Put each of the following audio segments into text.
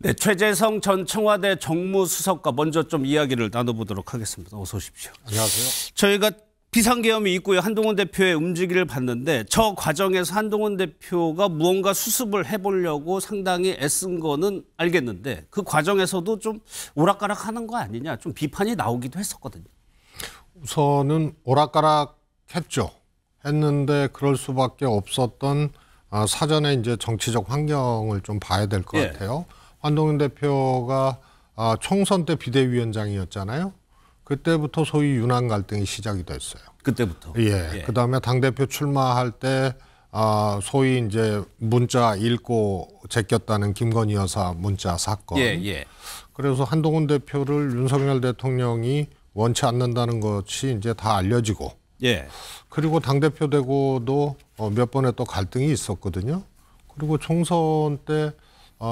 네, 최재성 전 청와대 정무수석과 먼저 좀 이야기를 나눠보도록 하겠습니다. 어서 오십시오. 안녕하세요. 저희가 비상계엄이 있고요. 한동훈 대표의 움직임을 봤는데 저 과정에서 한동훈 대표가 무언가 수습을 해보려고 상당히 애쓴 거는 알겠는데 그 과정에서도 좀 오락가락하는 거 아니냐 좀 비판이 나오기도 했었거든요. 우선은 오락가락했죠. 했는데 그럴 수밖에 없었던 사전에 이제 정치적 환경을 좀 봐야 될 것 같아요. 한동훈 대표가 총선 때 비대위원장이었잖아요. 그때부터 소위 윤한 갈등이 시작이 됐어요. 그때부터. 예. 그다음에 당대표 출마할 때 소위 이제 문자 읽고 제꼈다는 김건희 여사 문자 사건. 그래서 한동훈 대표를 윤석열 대통령이 원치 않는다는 것이 이제 다 알려지고. 그리고 당대표 되고도 몇 번의 또 갈등이 있었거든요. 그리고 총선 때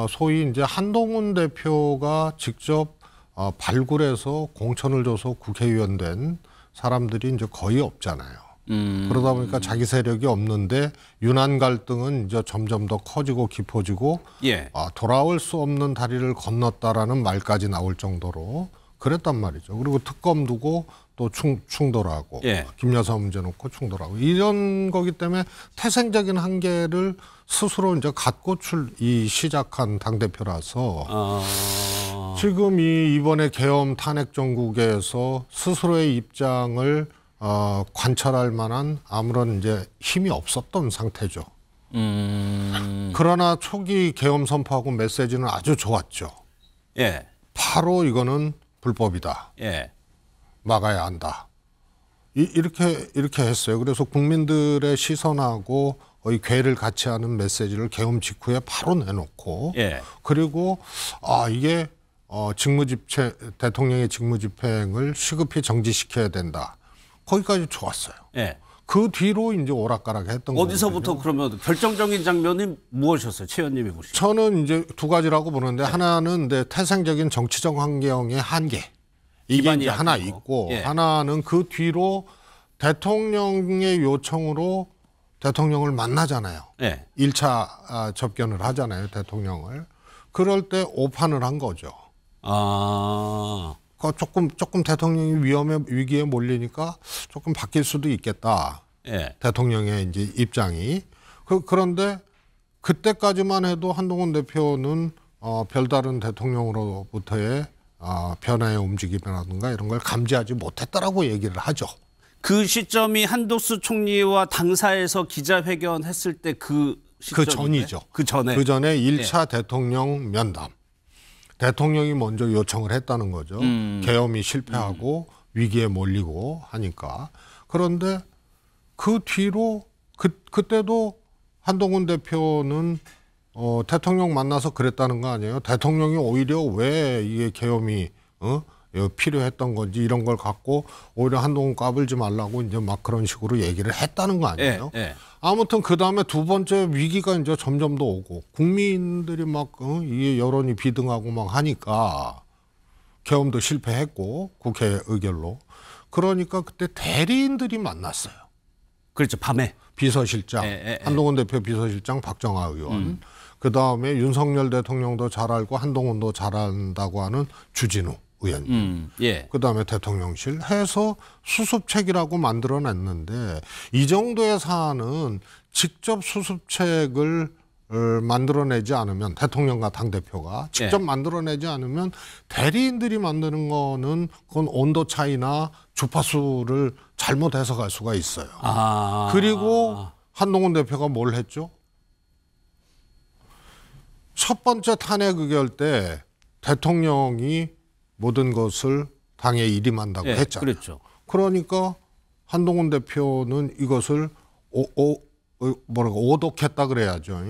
소위 이제 한동훈 대표가 직접 발굴해서 공천을 줘서 국회의원 된 사람들이 이제 거의 없잖아요. 그러다 보니까 자기 세력이 없는데 윤한 갈등은 이제 점점 더 커지고 깊어지고 돌아올 수 없는 다리를 건넜다라는 말까지 나올 정도로 그랬단 말이죠. 그리고 특검 두고 또 충돌하고 김여사 문제 놓고 충돌하고 이런 거기 때문에 태생적인 한계를 스스로 이제 갖고 시작한 당대표라서 지금 이번에 계엄 탄핵 정국에서 스스로의 입장을 관철할 만한 아무런 이제 힘이 없었던 상태죠. 그러나 초기 계엄 선포하고 메시지는 아주 좋았죠. 바로 이거는 불법이다. 막아야 한다. 이렇게 했어요. 그래서 국민들의 시선하고 거의 궤를 같이 하는 메시지를 계엄 직후에 바로 내놓고 그리고 이게 대통령의 직무집행을 시급히 정지시켜야 된다. 거기까지 좋았어요. 그 뒤로 이제 오락가락했던 거예요. 어디서부터 그러면 결정적인 장면이 무엇이었어요, 최 의원님이 보시기에? 저는 이제 두 가지라고 보는데 하나는 태생적인 정치적 환경의 한계. 이게 이제 하나 있고 하나는 그 뒤로 대통령의 요청으로 대통령을 만나잖아요. 1차 접견을 하잖아요, 대통령을. 그럴 때 오판을 한 거죠. 조금 대통령이 위기에 몰리니까 조금 바뀔 수도 있겠다. 대통령의 이제 입장이. 그런데 그때까지만 해도 한동훈 대표는 별다른 대통령으로부터의 변화의 움직임이라든가 이런 걸 감지하지 못했다라고 얘기를 하죠. 그 시점이 한덕수 총리와 당사에서 기자회견 했을 때 그 시점인데? 그 전이죠. 그 전에 1차 대통령 면담. 대통령이 먼저 요청을 했다는 거죠. 계엄이 실패하고 위기에 몰리고 하니까. 그런데 그 뒤로 그때도 한동훈 대표는 대통령 만나서 그랬다는 거 아니에요? 대통령이 오히려 왜 이게 계엄이 필요했던 건지 이런 걸 갖고 오히려 한동훈 까불지 말라고 이제 막 그런 식으로 얘기를 했다는 거 아니에요? 아무튼 그 다음에 두 번째 위기가 이제 점점 더 오고 국민들이 막 이게 여론이 비등하고 막 하니까 계엄도 실패했고 국회 의결로. 그러니까 그때 대리인들이 만났어요. 그렇죠. 밤에. 비서실장, 한동훈 대표 비서실장 박정아 의원. 그 다음에 윤석열 대통령도 잘 알고 한동훈도 잘 안다고 하는 주진우 의원님. 그 다음에 대통령실 해서 수습책이라고 만들어냈는데 이 정도의 사안은 직접 수습책을 만들어내지 않으면 대통령과 당대표가 직접 만들어내지 않으면 대리인들이 만드는 거는 그건 온도 차이나 주파수를 잘못 해석할 수가 있어요. 그리고 한동훈 대표가 뭘 했죠? 첫 번째 탄핵 의결 때 대통령이 모든 것을 당에 일임한다고 했잖아요. 그랬죠. 그러니까 한동훈 대표는 이것을 오독했다 그래야죠.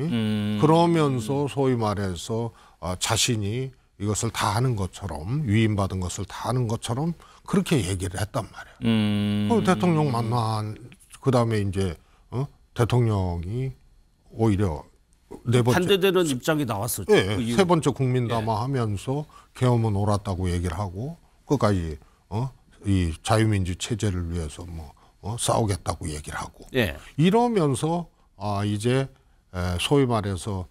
그러면서 소위 말해서 자신이 이것을 다 하는 것처럼 위임받은 것을 다 하는 것처럼 그렇게 얘기를 했단 말이에요. 대통령 만난 그다음에 이제 대통령이 오히려 네 번째 반대되는 입장이 나왔었죠. 세 번째 국민담화 하면서 계엄은 옳았다고 얘기를 하고 끝까지 이 자유민주 체제를 위해서 싸우겠다고 얘기를 하고 이러면서 이제 소위 말해서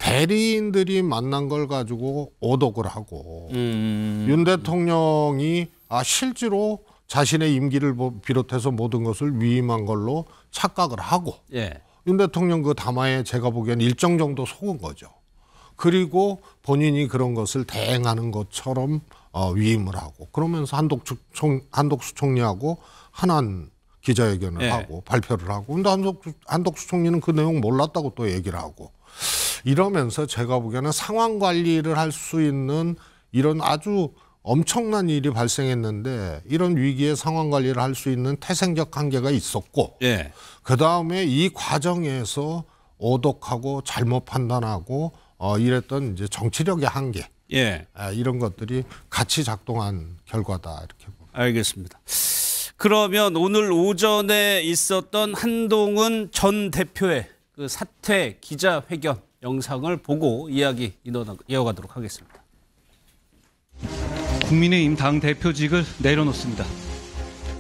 대리인들이 만난 걸 가지고 오독을 하고 윤 대통령이 실제로 자신의 임기를 비롯해서 모든 것을 위임한 걸로 착각을 하고 예. 윤 대통령 그 담화에 제가 보기엔 일정 정도 속은 거죠. 그리고 본인이 그런 것을 대행하는 것처럼 위임을 하고 그러면서 한독수 총리하고 한한 기자회견을 예. 하고 발표를 하고 근데 한독수 총리는 그 내용 몰랐다고 또 얘기를 하고 이러면서 제가 보기에는 상황 관리를 할 수 있는 이런 아주 엄청난 일이 발생했는데 이런 위기의 상황 관리를 할 수 있는 태생적 한계가 있었고 예. 그다음에 이 과정에서 오독하고 잘못 판단하고 이랬던 이제 정치력의 한계 예. 이런 것들이 같이 작동한 결과다 이렇게 봅니다. 알겠습니다. 그러면 오늘 오전에 있었던 한동훈 전 대표의 그 사퇴 기자회견 영상을 보고 이야기 이어가도록 하겠습니다. 국민의힘 당 대표직을 내려놓습니다.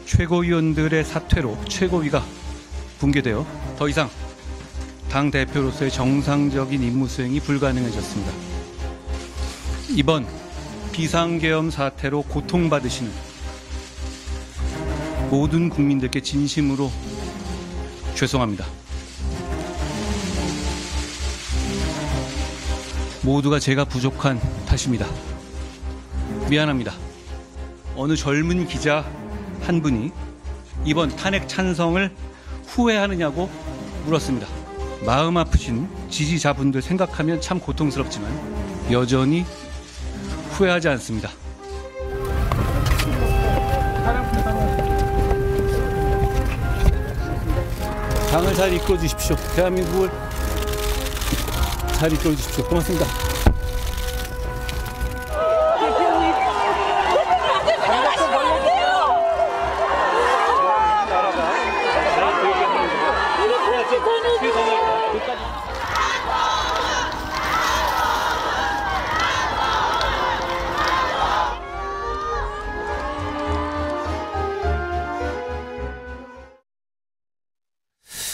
최고위원들의 사퇴로 최고위가 붕괴되어 더 이상 당 대표로서의 정상적인 임무 수행이 불가능해졌습니다. 이번 비상계엄 사태로 고통받으시는 모든 국민들께 진심으로 죄송합니다. 모두가 제가 부족한 탓입니다. 미안합니다. 어느 젊은 기자 한 분이 이번 탄핵 찬성을 후회하느냐고 물었습니다. 마음 아프신 지지자분들 생각하면 참 고통스럽지만 여전히 후회하지 않습니다. 당을 잘 이끌어 주십시오. 대한민국을 잘 이끌어 주십시오. 고맙습니다.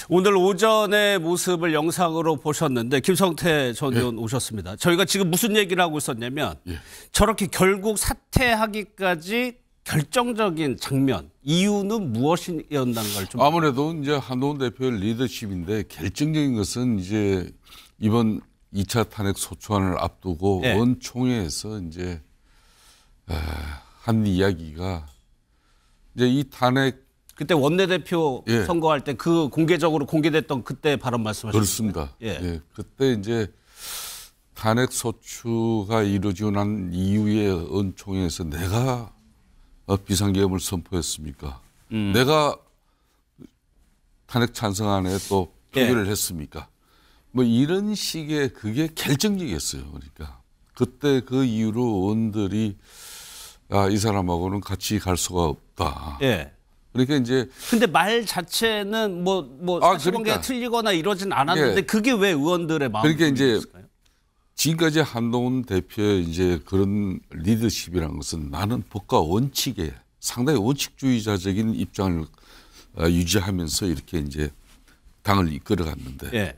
오늘 오전의 모습을 영상으로 보셨는데 김성태 전 의원 오셨습니다. 저희가 지금 무슨 얘기를 하고 있었냐면 저렇게 결국 사퇴하기까지 결정적인 장면, 이유는 무엇이었는가를 좀 아무래도 이제 한동훈 대표의 리더십인데 결정적인 것은 이제 이번 2차 탄핵 소추안을 앞두고 원총회에서 이제 한 이야기가 이제 이 탄핵 그때 원내대표 선거할 때 그 공개적으로 공개됐던 그때 발언 말씀하셨죠? 그렇습니다. 예. 그때 이제 탄핵 소추가 이루어지고 난 이후에 원총회에서 내가 비상계엄을 선포했습니까? 내가 탄핵 찬성안에 또 표결을 했습니까? 뭐 이런 식의 그게 결정적이었어요. 그러니까 그때 그 이후로 의원들이 이 사람하고는 같이 갈 수가 없다. 그러니까 이제 근데 말 자체는 사실관계가 틀리거나 이러진 않았는데 그게 왜 의원들의 마음을 그러니까 이제 돌리겠을까요? 지금까지 한동훈 대표의 이제 그런 리더십이라는 것은 나는 법과 원칙에 상당히 원칙주의자적인 입장을 유지하면서 이렇게 이제 당을 이끌어갔는데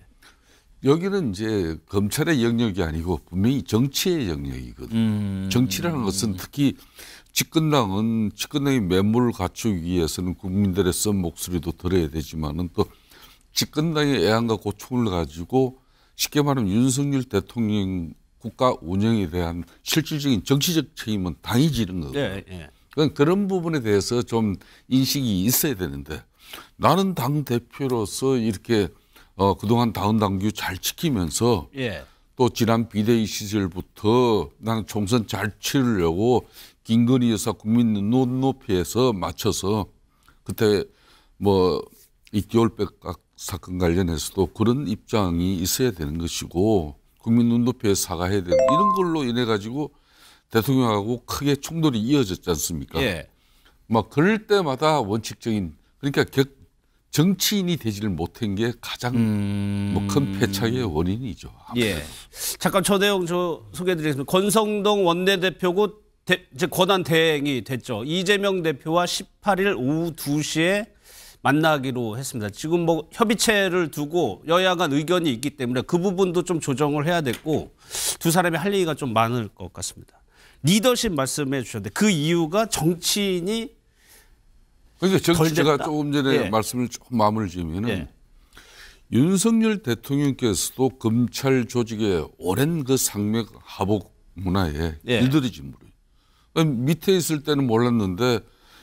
여기는 이제 검찰의 영역이 아니고 분명히 정치의 영역이거든. 정치라는 것은 특히 집권당의 면모를 갖추기 위해서는 국민들의 쓴 목소리도 들어야 되지만은 또 집권당의 애안과 고충을 가지고 쉽게 말하면 윤석열 대통령 국가 운영에 대한 실질적인 정치적 책임은 당이 지는 거거든요. 그러니까 그런 부분에 대해서 좀 인식이 있어야 되는데 나는 당 대표로서 이렇게 그동안 다운 당규 잘 지키면서 또 지난 비대위 시절부터 나는 총선 잘 치르려고 김건희 여사 국민 눈높이에서 맞춰서 그때 뭐 이티올백 사건 관련해서도 그런 입장이 있어야 되는 것이고 국민 눈높이에 사과해야 되는 이런 걸로 인해 가지고 대통령하고 크게 충돌이 이어졌지 않습니까? 막 그럴 때마다 원칙적인 그러니까 정치인이 되지를 못한 게 가장 큰 패착의 원인이죠. 잠깐 저 내용 소개해드리겠습니다. 권성동 원내대표고 이제 권한 대행이 됐죠. 이재명 대표와 18일 오후 2시에 만나기로 했습니다. 지금 뭐 협의체를 두고 여야 간 의견이 있기 때문에 그 부분도 좀 조정을 해야 됐고 두 사람이 할 얘기가 좀 많을 것 같습니다. 리더십 말씀해 주셨는데 그 이유가 정치인이 그러니까 제가 조금 전에 말씀을 좀 마무리 지으면은 윤석열 대통령께서도 검찰 조직의 오랜 그 상맥 하복 문화에 일들이지 모르요. 밑에 있을 때는 몰랐는데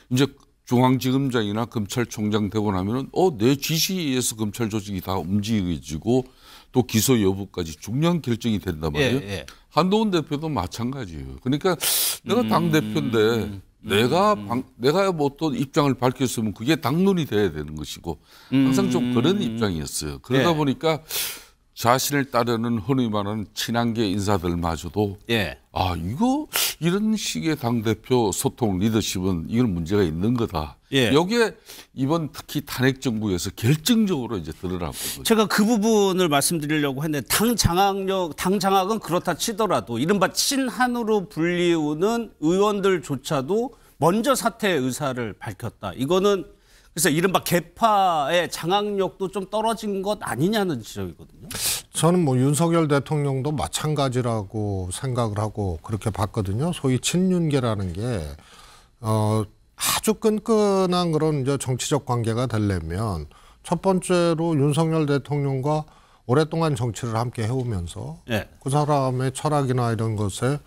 이제 중앙지검장이나 검찰총장 되고 나면은 내 지시에서 검찰 조직이 다 움직여지고 또 기소 여부까지 중요한 결정이 된단 말이에요. 한동훈 대표도 마찬가지예요. 그러니까 내가 당 대표인데 내가 뭐 또 입장을 밝혔으면 그게 당론이 돼야 되는 것이고 항상 좀 그런 입장이었어요. 그러다 보니까 자신을 따르는 흔히 말하는 친한계 인사들마저도 이거 이런 식의 당대표 소통 리더십은 이건 문제가 있는 거다. 여기에 이번 특히 탄핵 정부에서 결정적으로 이제 드러나고 있는 거죠. 제가 그 부분을 말씀드리려고 했는데 당 장악은 그렇다 치더라도 이른바 친한으로 불리우는 의원들조차도 먼저 사퇴 의사를 밝혔다. 이거는 그래서 이른바 개파의 장악력도 좀 떨어진 것 아니냐는 지적이거든요. 저는 뭐 윤석열 대통령도 마찬가지라고 생각을 하고 그렇게 봤거든요. 소위 친윤계라는 게 아주 끈끈한 그런 이제 정치적 관계가 되려면 첫 번째로 윤석열 대통령과 오랫동안 정치를 함께 해오면서 그 사람의 철학이나 이런 것에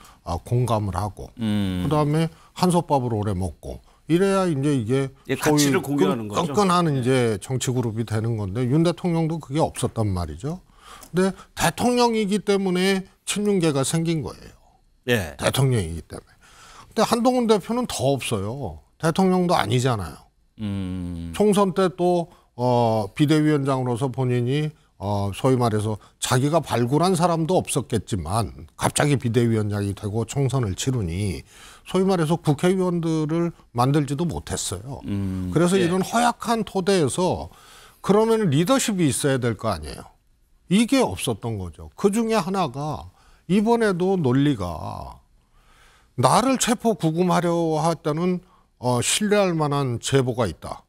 공감을 하고 그다음에 한솥밥을 오래 먹고 이래야 이제 이게 가치를 공유하는 거죠. 끈끈한 이제 정치 그룹이 되는 건데 윤 대통령도 그게 없었단 말이죠. 근데 대통령이기 때문에 친윤계가 생긴 거예요. 대통령이기 때문에. 근데 한동훈 대표는 더 없어요. 대통령도 아니잖아요. 총선 때 또 비대위원장으로서 본인이 소위 말해서 자기가 발굴한 사람도 없었겠지만 갑자기 비대위원장이 되고 총선을 치르니 소위 말해서 국회의원들을 만들지도 못했어요. 그래서 이런 허약한 토대에서 그러면 리더십이 있어야 될 거 아니에요. 이게 없었던 거죠. 그중에 하나가 이번에도 논리가 나를 체포 구금하려 했다는 신뢰할 만한 제보가 있다.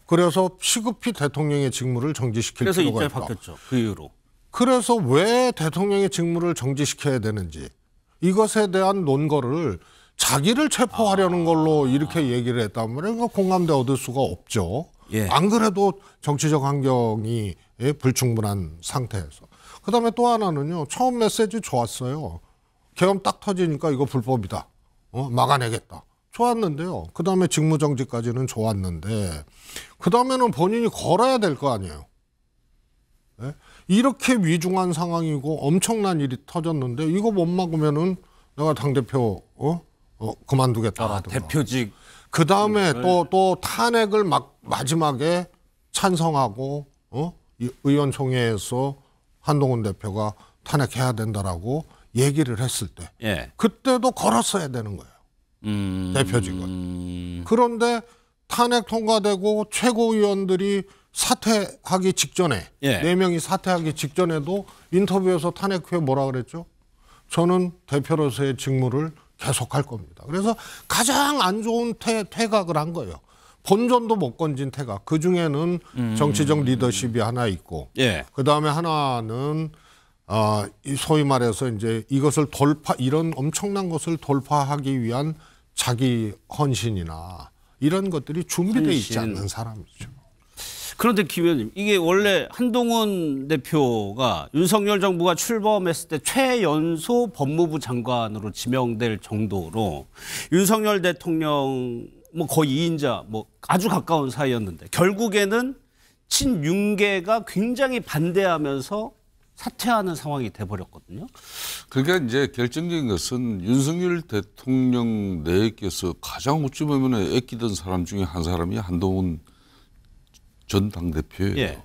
그래서 시급히 대통령의 직무를 정지시킬 필요가 있다. 그래서 입장이 바뀌었죠. 그 이후로. 그래서 왜 대통령의 직무를 정지시켜야 되는지 이것에 대한 논거를 자기를 체포하려는 걸로 이렇게 얘기를 했단 말이에요. 그러니까 공감대 얻을 수가 없죠. 안 그래도 정치적 환경이 불충분한 상태에서. 그다음에 또 하나는요. 처음 메시지 좋았어요. 계엄 딱 터지니까 이거 불법이다. 막아내겠다. 좋았는데요. 그다음에 직무정지까지는 좋았는데 그다음에는 본인이 걸어야 될 거 아니에요. 이렇게 위중한 상황이고 엄청난 일이 터졌는데 이거 못 막으면은 내가 당대표 그만두겠다라든가. 대표직. 그다음에 또 탄핵을 마지막에 찬성하고 의원총회에서 한동훈 대표가 탄핵해야 된다라고 얘기를 했을 때 그때도 걸었어야 되는 거예요. 대표직은. 그런데 탄핵 통과되고 최고위원들이 사퇴하기 직전에 4명이 사퇴하기 직전에도 인터뷰에서 탄핵 후에 뭐라 그랬죠? 저는 대표로서의 직무를 계속할 겁니다. 그래서 가장 안 좋은 퇴각을 한 거예요. 본전도 못 건진 퇴각. 그중에는 정치적 리더십이 하나 있고 그다음에 하나는 소위 말해서 이제 이것을 이런 엄청난 것을 돌파하기 위한 자기 헌신이나 이런 것들이 준비되어 있지 않는 사람이죠. 그런데 김 의원님, 이게 원래 한동훈 대표가 윤석열 정부가 출범했을 때 최연소 법무부 장관으로 지명될 정도로 윤석열 대통령 뭐 거의 2인자 뭐 아주 가까운 사이였는데 결국에는 친윤계가 굉장히 반대하면서 사퇴하는 상황이 돼버렸거든요. 그러니까 이제 결정적인 것은 윤석열 대통령 내에서 가장 어찌 보면 애끼던 사람 중에 한 사람이 한동훈 전 당대표예요.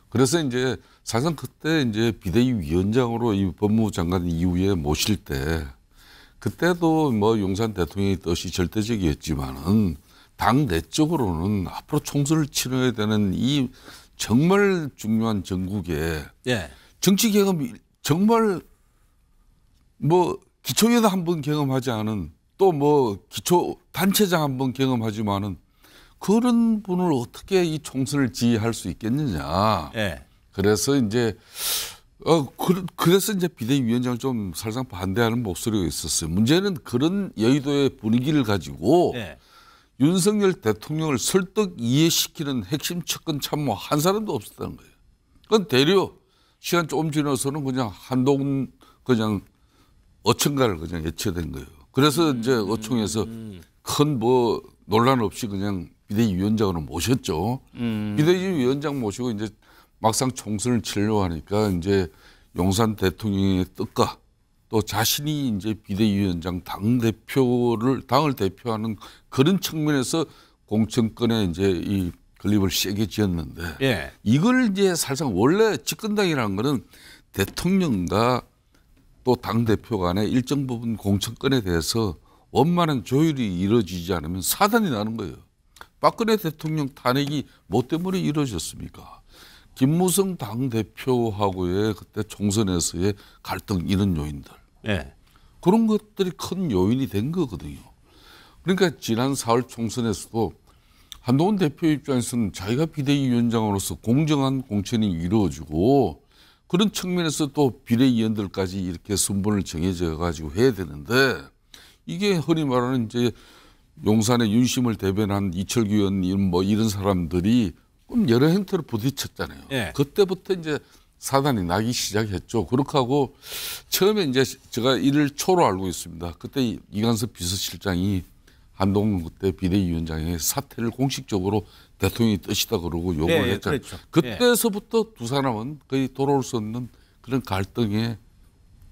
그래서 이제 사실상 그때 이제 비대위 위원장으로 이 법무부 장관 이후에 모실 때 그때도 뭐 용산 대통령의 뜻이 절대적이었지만은 당 내적으로는 앞으로 총선을 치러야 되는 이 정말 중요한 전국에 정치 경험 정말 뭐 기초회도 한번 경험하지 않은 또 뭐 기초 단체장 한번 경험하지만은 그런 분을 어떻게 이 총선을 지휘할 수 있겠느냐. 예. 그래서 이제 그래서 이제 비대위원장을 좀 사실상 반대하는 목소리가 있었어요. 문제는 그런 여의도의 분위기를 가지고 예. 윤석열 대통령을 설득 이해시키는 핵심 측근 참모 한 사람도 없었다는 거예요. 그건 대려 시간 조금 지나서는 그냥 한동훈 그냥 어천가를 그냥 예치된 거예요. 그래서 이제 어총에서 큰 뭐 논란 없이 그냥 비대위원장으로 모셨죠. 비대위원장 모시고 이제 막상 총선을 치려고 하니까 이제 용산 대통령의 뜻과 또 자신이 이제 비대위원장 당을 대표하는 그런 측면에서 공천권에 이제 이 건립을 세게 지었는데 예. 이걸 이제 사실상 원래 집권당이라는 거는 대통령과 또 당대표 간의 일정 부분 공천권에 대해서 원만한 조율이 이루어지지 않으면 사단이 나는 거예요. 박근혜 대통령 탄핵이 뭐 때문에 이루어졌습니까? 김무성 당대표하고의 그때 총선에서의 갈등 이런 요인들. 예. 그런 것들이 큰 요인이 된 거거든요. 그러니까 지난 4월 총선에서도 한동훈 대표 입장에서는 자기가 비대위원장으로서 공정한 공천이 이루어지고 그런 측면에서 또 비대위원들까지 이렇게 순번을 정해져 가지고 해야 되는데 이게 흔히 말하는 이제 용산의 윤심을 대변한 이철규 의원 뭐 이런 사람들이 여러 행태로 부딪혔잖아요. 예. 그때부터 이제 사단이 나기 시작했죠. 그렇게 하고 처음에 이제 제가 이를 초로 알고 있습니다. 그때 이관섭 비서실장이 한동훈 그때 비대위원장의 사퇴를 공식적으로 대통령이 뜻이다 그러고 요구를 했잖아요. 그렇죠. 그때서부터 두 사람은 거의 돌아올 수 없는 그런 갈등의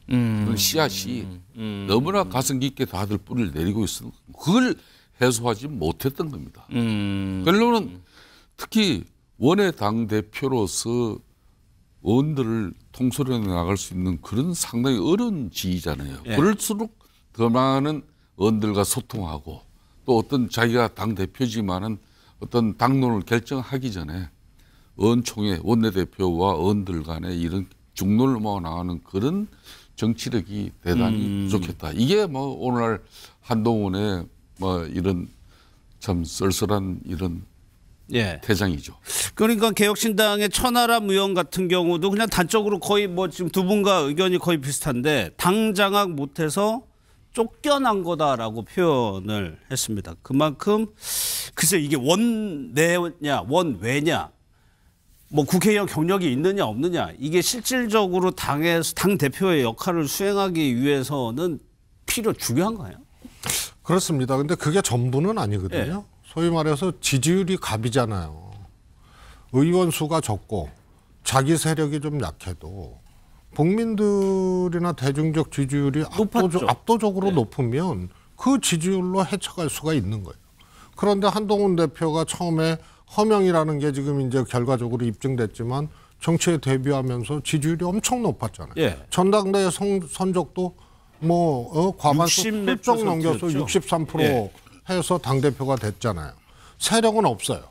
그런 씨앗이 너무나 가슴 깊게 다들 뿌리를 내리고 있어서 그걸 해소하지 못했던 겁니다. 결론은 특히 원외 당대표로서 의원들을 통솔해 나갈 수 있는 그런 상당히 어려운 지위잖아요. 예. 그럴수록 더 많은 의원들과 소통하고 또 어떤 자기가 당대표지만은 어떤 당론을 결정하기 전에 의원총회 원내대표와 의원들 간에 이런 중론을 모아 나가는 그런 정치력이 대단히 부족했다. 이게 뭐 오늘날 한동훈의 뭐 이런 참 썰썰한 이런 예. 태장이죠. 그러니까 개혁신당의 천하람 의원 같은 경우도 그냥 단적으로 거의 뭐 지금 두 분과 의견이 거의 비슷한데 당 장악 못해서 쫓겨난 거다라고 표현을 했습니다. 그만큼 글쎄 이게 원내냐 원외냐 뭐 국회의원 경력이 있느냐 없느냐 이게 실질적으로 당에서 당 대표의 역할을 수행하기 위해서는 중요한가요? 그렇습니다. 근데 그게 전부는 아니거든요. 예. 소위 말해서 지지율이 갑이잖아요. 의원 수가 적고 자기 세력이 좀 약해도 국민들이나 대중적 지지율이 압도적으로 네. 높으면 그 지지율로 헤쳐갈 수가 있는 거예요. 그런데 한동훈 대표가 처음에 허명이라는 게 지금 이제 결과적으로 입증됐지만 정치에 데뷔하면서 지지율이 엄청 높았잖아요. 예. 전당대회 선적도 뭐 과반수 훌쩍 넘겨서 63% 예. 해서 당대표가 됐잖아요. 세력은 없어요.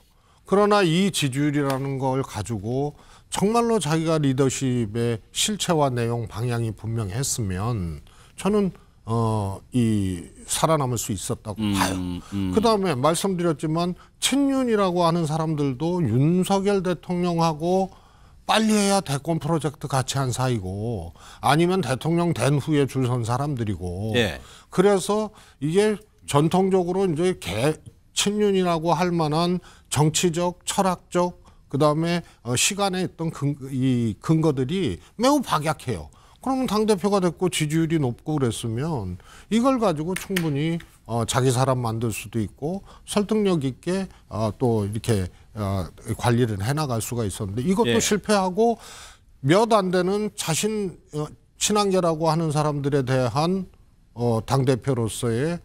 그러나 이 지지율이라는 걸 가지고 정말로 자기가 리더십의 실체와 내용 방향이 분명했으면 저는 이 살아남을 수 있었다고 봐요. 그다음에 말씀드렸지만 친윤이라고 하는 사람들도 윤석열 대통령하고 빨리 해야 대권 프로젝트 같이 한 사이고 아니면 대통령 된 후에 줄 선 사람들이고 예. 그래서 이게 전통적으로 이제 친윤이라고 할 만한 정치적, 철학적 그다음에 시간에 있던 이 근거들이 매우 박약해요. 그러면 당대표가 됐고 지지율이 높고 그랬으면 이걸 가지고 충분히 자기 사람 만들 수도 있고 설득력 있게 또 이렇게 관리를 해나갈 수가 있었는데 이것도 예. 실패하고 몇 안 되는 자신 친한계라고 하는 사람들에 대한 당대표로서의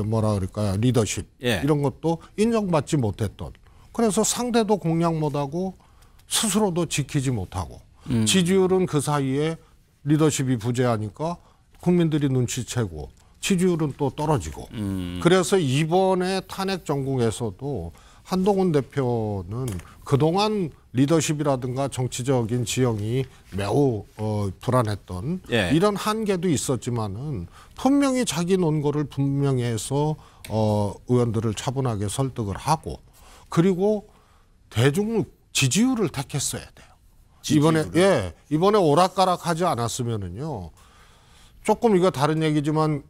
뭐라 그럴까요? 리더십 예. 이런 것도 인정받지 못했던 그래서 상대도 공략 못하고 스스로도 지키지 못하고 지지율은 그 사이에 리더십이 부재하니까 국민들이 눈치채고 지지율은 또 떨어지고 그래서 이번에 탄핵 전국에서도 한동훈 대표는 그동안 리더십이라든가 정치적인 지형이 매우 불안했던 예. 이런 한계도 있었지만은 분명히 자기 논거를 분명히 해서 의원들을 차분하게 설득을 하고 그리고 대중 지지율을 택했어야 돼요. 이번에 오락가락하지 않았으면은요. 조금 이거 다른 얘기지만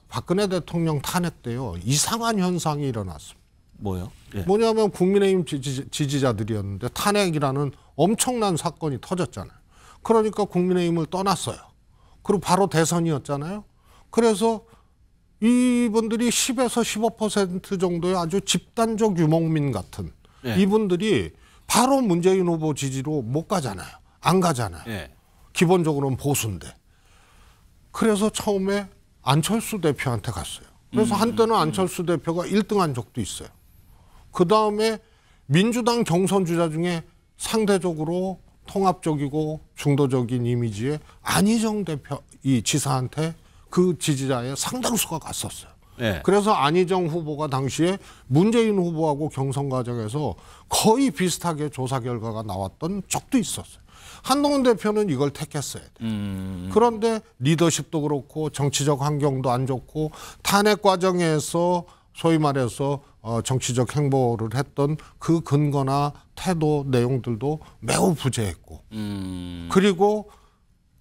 박근혜 대통령 탄핵 때요 이상한 현상이 일어났습니다. 뭐요? 예. 뭐냐면 국민의힘 지지자들이었는데 탄핵이라는 엄청난 사건이 터졌잖아요. 그러니까 국민의힘을 떠났어요. 그리고 바로 대선이었잖아요. 그래서 이분들이 10에서 15% 정도의 아주 집단적 유목민 같은 예. 이분들이 바로 문재인 후보 지지로 못 가잖아요. 안 가잖아요. 예. 기본적으로는 보수인데. 그래서 처음에 안철수 대표한테 갔어요. 그래서 한때는 안철수 대표가 1등한 적도 있어요. 그다음에 민주당 경선 주자 중에 상대적으로 통합적이고 중도적인 이미지의 안희정 대표 이 지사한테 그 지지자의 상당수가 갔었어요. 네. 그래서 안희정 후보가 당시에 문재인 후보하고 경선 과정에서 거의 비슷하게 조사 결과가 나왔던 적도 있었어요. 한동훈 대표는 이걸 택했어야 돼요. 그런데 리더십도 그렇고 정치적 환경도 안 좋고 탄핵 과정에서 소위 말해서 정치적 행보를 했던 그 근거나 태도 내용들도 매우 부재했고 그리고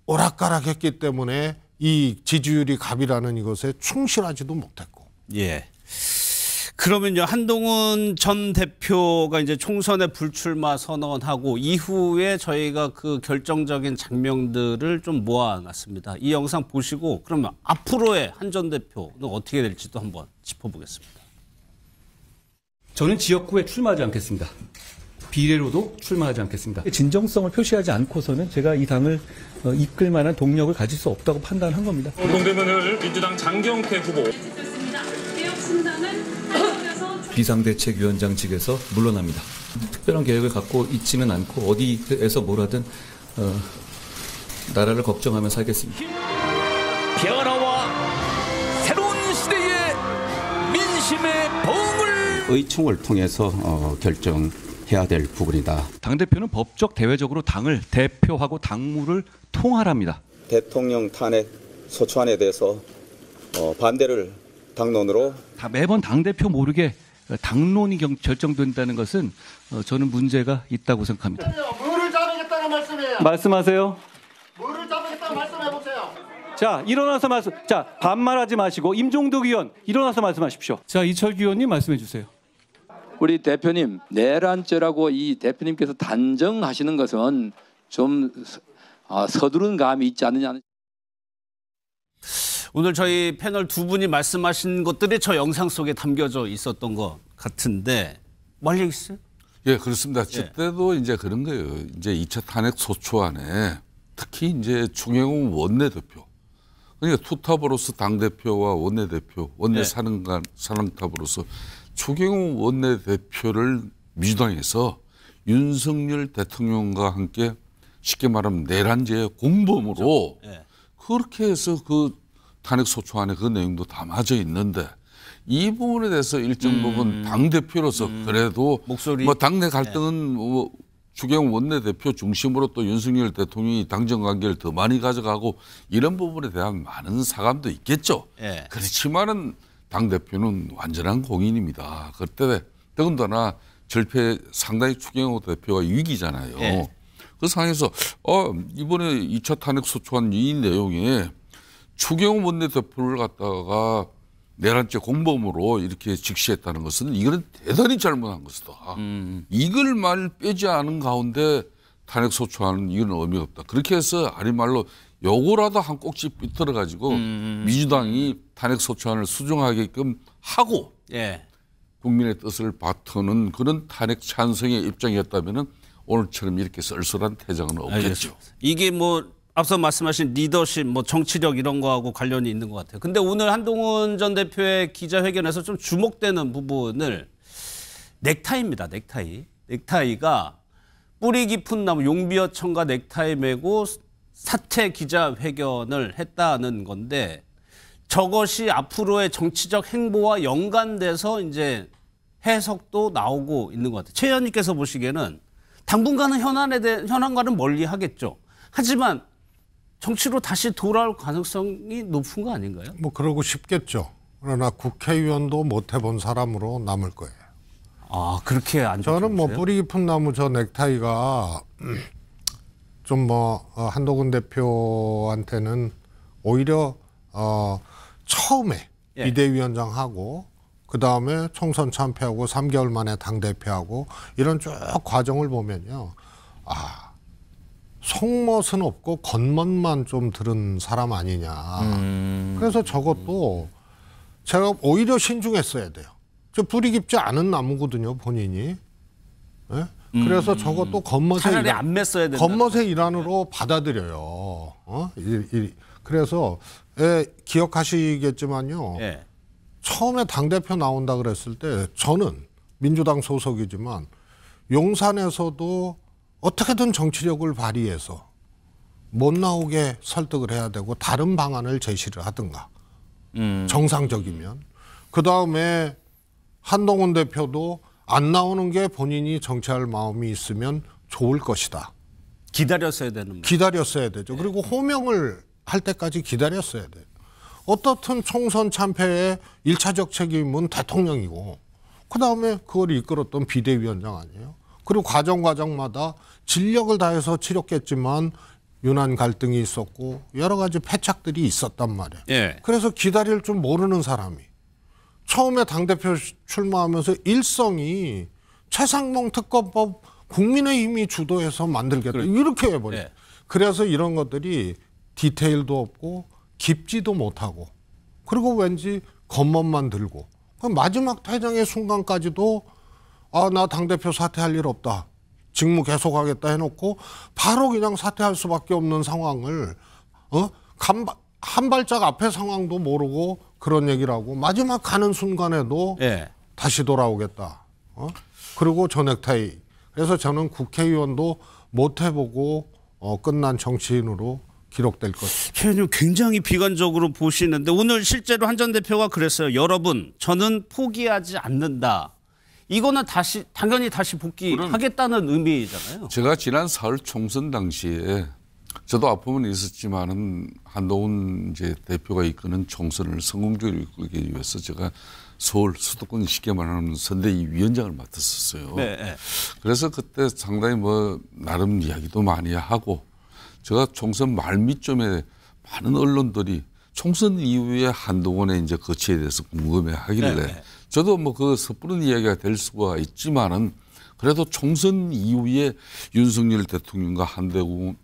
오락가락했기 때문에 이 지지율이 갑이라는 이것에 충실하지도 못했고. 예. 그러면요 한동훈 전 대표가 이제 총선에 불출마 선언하고 이후에 저희가 그 결정적인 장면들을 좀 모아놨습니다. 이 영상 보시고 그러면 앞으로의 한 전 대표는 어떻게 될지도 한번 짚어보겠습니다. 저는 지역구에 출마하지 않겠습니다. 비례로도 출마하지 않겠습니다. 진정성을 표시하지 않고서는 제가 이 당을 이끌 만한 동력을 가질 수 없다고 판단한 겁니다. 공동대면을 민주당 장경태 후보. 비상대책위원장직에서 물러납니다. 특별한 계획을 갖고 있지는 않고 어디에서 뭘 하든 나라를 걱정하며 살겠습니다. 변화와 새로운 시대의 민심의 보응을 의총을 통해서 결정해야 될 부분이다. 당대표는 법적 대외적으로 당을 대표하고 당무를 통할합니다. 대통령 탄핵 소추안에 대해서 반대를 당론으로 매번 당대표 모르게 당론이 결정된다는 것은 저는 문제가 있다고 생각합니다. 뭐를 자르겠다는 말씀이에요? 말씀하세요. 뭐를 자르겠다는 말씀해 보세요. 자, 일어나서 자, 반말하지 마시고 임종덕 의원 일어나서 말씀하십시오. 자, 이철규 의원님 말씀해 주세요. 우리 대표님, 내란죄라고 이 대표님께서 단정하시는 것은 좀 서두른 감이 있지 않느냐. 오늘 저희 패널 두 분이 말씀하신 것들이 저 영상 속에 담겨져 있었던 것 같은데 뭘 얘기했어요? 예, 그렇습니다. 그때도 이제 그런 거예요. 이제 2차 탄핵 소추안에 특히 이제 추경호 원내대표, 그러니까 투탑으로서 당대표와 원내대표, 원내사령탑으로서 추경호 원내대표를 민주당에서 윤석열 대통령과 함께 쉽게 말하면 내란죄의 공범으로 그렇게 해서 그 탄핵 소추안에 그 내용도 담아져 있는데 이 부분에 대해서 일정 부분 당대표로서 그래도 목소리 뭐 당내 갈등은 뭐 추경호 원내대표 중심으로 또 윤석열 대통령이 당정 관계를 더 많이 가져가고 이런 부분에 대한 많은 사감도 있겠죠. 그렇지만은 당대표는 완전한 공인입니다. 그때 더군다나 절패 상당히 추경호 대표가 위기잖아요. 그 상황에서 이번에 2차 탄핵 소추안 이 내용에 추경호 원내대표를 갖다가 내란죄 공범으로 이렇게 직시했다는 것은 이거는 대단히 잘못한 것이다. 이걸 말 빼지 않은 가운데 탄핵 소추안은 이건 의미가 없다. 그렇게 해서 아니 말로 요거라도 한 꼭지 삐뚤어 가지고 민주당이 탄핵 소추안을 수정하게끔 하고 국민의 뜻을 바꾸는 그런 탄핵 찬성의 입장이었다면은 오늘처럼 이렇게 썰썰한 퇴장은 없겠죠. 알겠습니다. 이게 뭐 앞서 말씀하신 리더십, 뭐 정치력 이런 거하고 관련이 있는 것 같아요. 근데 오늘 한동훈 전 대표의 기자회견에서 좀 주목되는 부분을 넥타이입니다. 넥타이가 뿌리 깊은 나무 용비어 청과 넥타이 메고 사퇴 기자회견을 했다는 건데 저것이 앞으로의 정치적 행보와 연관돼서 이제 해석도 나오고 있는 것 같아요. 최 의원님께서 보시기에는 당분간은 현안과는 멀리 하겠죠. 하지만 정치로 다시 돌아올 가능성이 높은 거 아닌가요? 뭐 그러고 싶겠죠. 그러나 국회의원도 못 해본 사람으로 남을 거예요. 아, 그렇게 안 좋으세요? 저는 뭐 뿌리 깊은 나무 저 넥타이가 좀 뭐 한동훈 대표한테는 오히려 처음에 예. 비대위원장 하고 그 다음에 총선 참패하고 3개월 만에 당 대표하고 이런 쭉 과정을 보면요, 아 속멋은 없고 겉멋만 좀 들은 사람 아니냐. 그래서 저것도 제가 오히려 신중했어야 돼요. 저 뿌리 깊지 않은 나무거든요, 본인이. 네? 그래서 저것도 차라리 안 맸어야 된다. 겉멋의 일환으로 받아들여요. 그래서 기억하시겠지만요. 예. 처음에 당대표 나온다 그랬을 때 저는 민주당 소속이지만 용산에서도 어떻게든 정치력을 발휘해서 못 나오게 설득을 해야 되고 다른 방안을 제시를 하든가 정상적이면 그다음에 한동훈 대표도 안 나오는 게 본인이 정치할 마음이 있으면 좋을 것이다. 기다렸어야 되는 거예요. 기다렸어야 되죠. 그리고 호명을 할 때까지 기다렸어야 돼요. 어떻든 총선 참패의 1차적 책임은 대통령이고 그다음에 그걸 이끌었던 비대위원장 아니에요. 그리고 과정마다 진력을 다해서 치렀겠지만 유난 갈등이 있었고 여러 가지 패착들이 있었단 말이에요. 예. 그래서 기다릴 줄 모르는 사람이 처음에 당대표 출마하면서 일성이 최상봉 특검법 국민의힘이 주도해서 만들겠다. 이렇게 해버려요. 예. 그래서 이런 것들이 디테일도 없고 깊지도 못하고 그리고 왠지 겉멋만 들고 마지막 퇴장의 순간까지도 나 당대표 사퇴할 일 없다. 직무 계속하겠다 해놓고 바로 그냥 사퇴할 수밖에 없는 상황을 한 발짝 앞의 상황도 모르고 그런 얘기를 하고 마지막 가는 순간에도 예. 다시 돌아오겠다. 그리고 저 넥타이. 그래서 저는 국회의원도 못 해보고 끝난 정치인으로 기록될 것. 최 의원님 굉장히 비관적으로 보시는데 오늘 실제로 한 전 대표가 그랬어요. 여러분, 저는 포기하지 않는다. 이거는 당연히 다시 복귀하겠다는 의미잖아요. 제가 지난 4월 총선 당시에 저도 아픔은 있었지만은 한동훈 이제 대표가 이끄는 총선을 성공적으로 이끌기 위해서 제가 서울 수도권 쉽게 말하는 선대위 위원장을 맡았었어요. 네, 네. 그래서 그때 상당히 뭐 나름 이야기도 많이 하고 제가 총선 말미점에 많은 언론들이 총선 이후에 한동훈의 이제 거취에 대해서 궁금해 하길래 네. 저도 뭐 그 섣부른 이야기가 될 수가 있지만은 그래도 총선 이후에 윤석열 대통령과 한동훈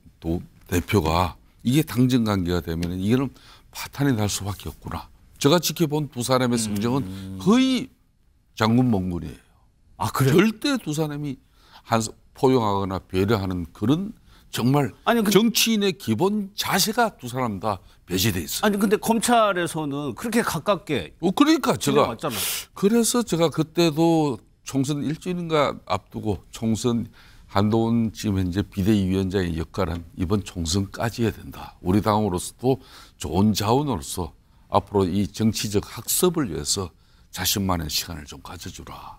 대표가 이게 당정 관계가 되면 이거는 파탄이 날 수밖에 없구나. 제가 지켜본 두 사람의 성정은 거의 장군 몽군이에요. 아, 그래요? 절대 두 사람이 포용하거나 배려하는 그런 정말 정치인의 기본 자세가 두 사람 다 배제돼 있어요. 아니 근데 검찰에서는 그렇게 가깝게 그러니까 제가 왔잖아요. 그래서 제가 그때도 총선 일주일인가 앞두고 총선 한동훈 지금 현재 비대위원장의 역할은 이번 총선까지 해야 된다. 우리 당으로서도 좋은 자원으로서 앞으로 이 정치적 학습을 위해서 자신만의 시간을 좀 가져주라.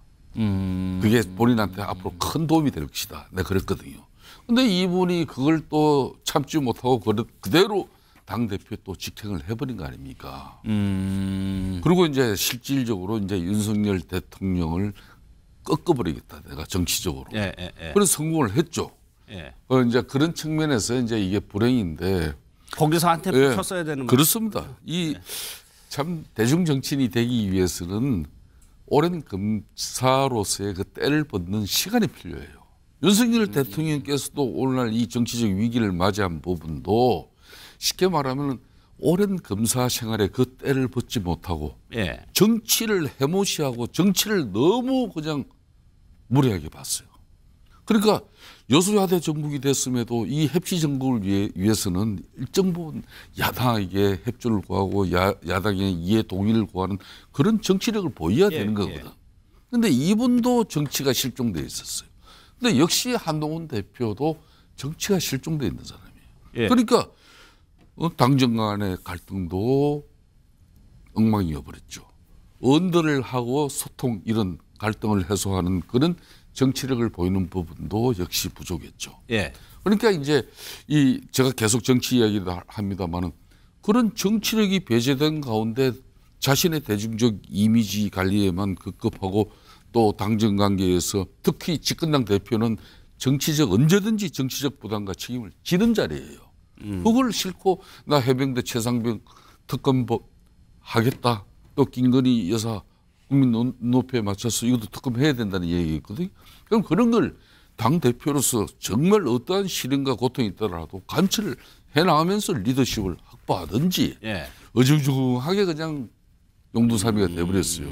그게 본인한테 앞으로 큰 도움이 될 것이다. 내가 그랬거든요. 근데 이분이 그걸 또 참지 못하고 그대로 당대표 또 직행을 해버린 거 아닙니까? 그리고 이제 실질적으로 이제 윤석열 대통령을 꺾어버리겠다. 내가 정치적으로. 그래서 성공을 했죠. 이제 그런 측면에서 이제 이게 불행인데. 거기서 한테 쳤어야 되는 거죠. 그렇습니다. 이 참 대중 정치인이 되기 위해서는 오랜 검사로서의 그 때를 벗는 시간이 필요해요. 윤석열 대통령께서도 오늘날 이 정치적 위기를 맞이한 부분도 쉽게 말하면 오랜 검사 생활에 그 때를 벗지 못하고 정치를 해무시하고 정치를 너무 그냥 무례하게 봤어요. 그러니까 여소야대 정국이 됐음에도 이 heb시 정국을 위해서는 일정 부분 야당에게 협조를 구하고 야당의 이해 동의를 구하는 그런 정치력을 보여야 되는 거거든. 그런데 이분도 정치가 실종돼 있었어요. 근데 역시 한동훈 대표도 정치가 실종돼 있는 사람이에요. 그러니까 당정 간의 갈등도 엉망이어버렸죠. 언더를 하고 소통 이런 갈등을 해소하는 그런 정치력을 보이는 부분도 역시 부족했죠. 예. 그러니까 이제 제가 계속 정치 이야기를 합니다만은 그런 정치력이 배제된 가운데 자신의 대중적 이미지 관리에만 급급하고 또 당정 관계에서 특히 집권당 대표는 언제든지 정치적 부담과 책임을 지는 자리예요. 그걸 싫고 나 해병대 최상병 특검 하겠다. 또 김건희 여사 국민 눈높이에 맞춰서 이것도 특검해야 된다는 얘기거든요. 그럼 그런 걸 당대표로서 정말 어떠한 시련과 고통이 있더라도 관철을 해나가면서 리더십을 확보하든지 어중중하게 그냥 용두사미가 돼버렸어요.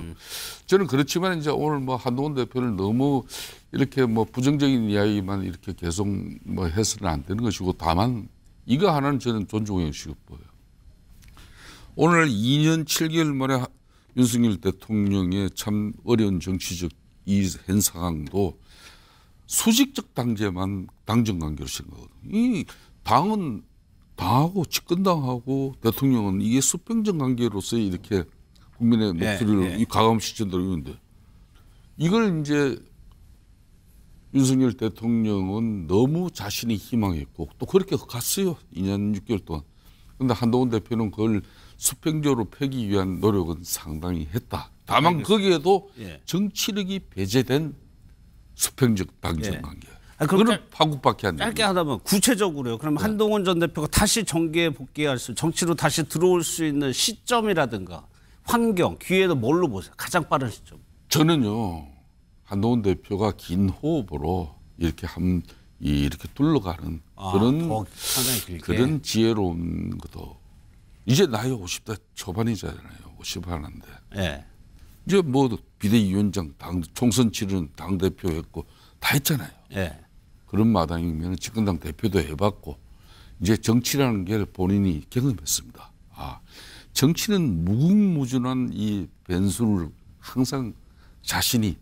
저는 그렇지만 이제 오늘 뭐 한동훈 대표를 너무 이렇게 뭐 부정적인 이야기만 이렇게 계속 뭐 해서는 안 되는 것이고 다만 이거 하나는 저는 존중의 시급보여요. 오늘 2년 7개월 만에 윤석열 대통령의 참 어려운 정치적 이 현 상황도 수직적 당제만 당정관계로 생각하거든요. 이 당은 당하고 집권당하고 대통령은 이게 수평적 관계로서 이렇게 국민의 목소리를 가감시킨다고 이러는데 이걸 이제 윤석열 대통령은 너무 자신이 희망했고 또 그렇게 갔어요. 2년 6개월 동안. 그런데 한동훈 대표는 그걸 수평적으로 펴기 위한 노력은 상당히 했다. 다만 거기에도 정치력이 배제된 수평적 당정관계. 그건 파국밖에 안 돼요. 짧게 하다면 구체적으로요. 그럼 한동훈 전 대표가 다시 정계에 복귀할 수, 정치로 다시 들어올 수 있는 시점이라든가 환경, 기회는 뭘로 보세요? 가장 빠른 시점. 저는요. 한동훈 대표가 긴 호흡으로 이렇게 이렇게 둘러가는 그런 지혜로운 것도 이제 나이 50대 초반이잖아요. 50 하는데. 이제 뭐 비대위원장, 총선 치르는 당 대표 했고 다 했잖아요. 그런 마당이면 집권당 대표도 해봤고 이제 정치라는 게 본인이 경험했습니다. 정치는 무궁무진한 이 변수를 항상 자신이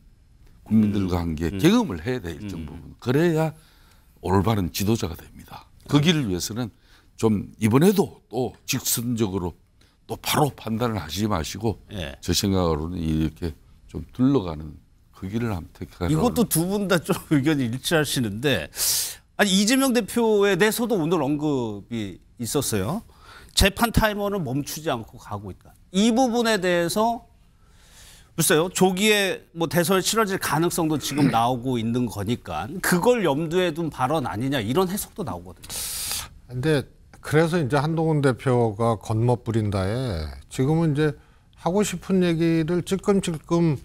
국민들과 함께 경험을 해야 돼 일정 부분. 그래야 올바른 지도자가 됩니다. 그 길을 위해서는 좀 이번에도 또 직선적으로 또 바로 판단을 하지 마시고 제 생각으로는 이렇게 좀 둘러가는 그 길을 한번 택하라고. 이것도 두 분 다 좀 의견이 일치하시는데 아니 이재명 대표에 대해서도 오늘 언급이 있었어요. 재판 타이머는 멈추지 않고 가고 있다. 이 부분에 대해서 글쎄요. 조기에 뭐 대선이 치러질 가능성도 지금 나오고 있는 거니까 그걸 염두에 둔 발언 아니냐 이런 해석도 나오거든요. 근데 그래서 이제 한동훈 대표가 겉멋 부린다에 지금은 이제 하고 싶은 얘기를 찔끔찔끔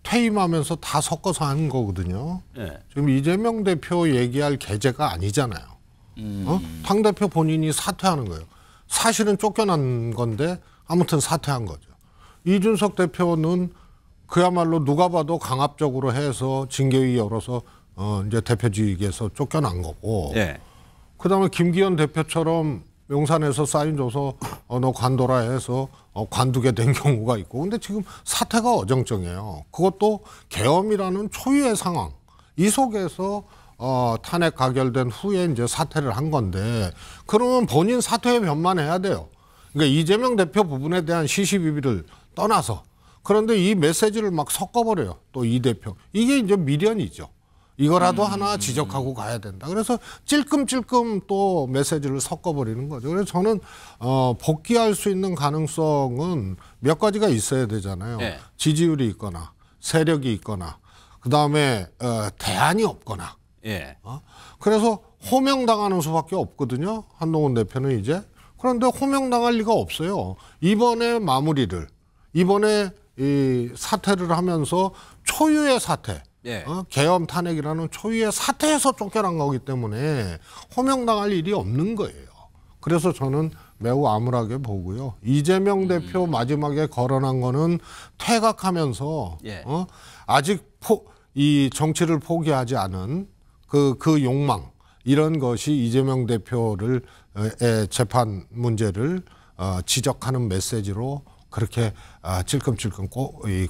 퇴임하면서 다 섞어서 하는 거거든요. 지금 이재명 대표 얘기할 계제가 아니잖아요. 당대표 본인이 사퇴하는 거예요. 사실은 쫓겨난 건데 아무튼 사퇴한 거죠. 이준석 대표는 그야말로 누가 봐도 강압적으로 해서 징계위 열어서 이제 대표직에서 쫓겨난 거고. 그다음에 김기현 대표처럼 용산에서 사인 줘서 너 관둬라 해서 관두게 된 경우가 있고. 근데 지금 사태가 어정쩡해요. 그것도 계엄이라는 초유의 상황. 이 속에서 탄핵 가결된 후에 이제 사퇴를 한 건데 그러면 본인 사퇴에 변만해야 돼요. 그러니까 이재명 대표 부분에 대한 시시비비를 떠나서 그런데 이 메시지를 막 섞어버려요. 또 이 대표. 이게 이제 미련이죠. 이거라도 하나 지적하고 가야 된다. 그래서 찔끔찔끔 또 메시지를 섞어버리는 거죠. 그래서 저는 복귀할 수 있는 가능성은 몇 가지가 있어야 되잖아요. 지지율이 있거나 세력이 있거나 그다음에 대안이 없거나. 그래서 호명당하는 수밖에 없거든요. 한동훈 대표는 이제. 그런데 호명당할 리가 없어요. 이번에 마무리를 이번에 이 사퇴를 하면서 초유의 사퇴. 계엄 탄핵이라는 초유의 사태에서 쫓겨난 거기 때문에 호명당할 일이 없는 거예요. 그래서 저는 매우 암울하게 보고요. 이재명 대표 마지막에 거론한 거는 퇴각하면서 아직 이 정치를 포기하지 않은 그 욕망 이런 것이 이재명 대표를 재판 문제를 지적하는 메시지로 그렇게 찔끔찔끔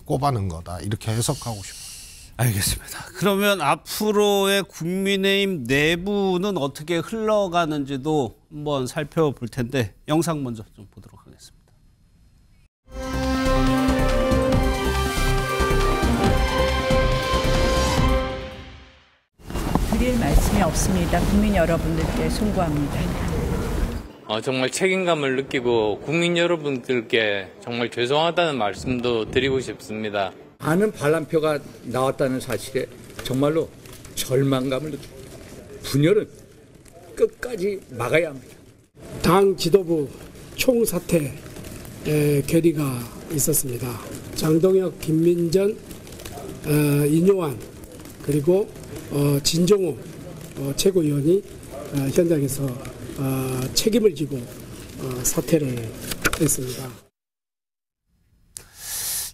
꼽아는 거다 이렇게 해석하고 싶어요. 알겠습니다. 그러면 앞으로의 국민의힘 내부는 어떻게 흘러가는지도 한번 살펴볼 텐데 영상 먼저 좀 보도록 하겠습니다. 없습니다. 국민 여러분들께 송구합니다. 정말 책임감을 느끼고 국민 여러분들께 정말 죄송하다는 말씀도 드리고 싶습니다. 많은 반란표가 나왔다는 사실에 정말로 절망감을 느낍니다. 분열은 끝까지 막아야 합니다. 당 지도부 총사퇴 결의가 있었습니다. 장동혁, 김민전, 인요한 그리고 진종호 최고위원이 현장에서 책임을 지고 사퇴를 했습니다.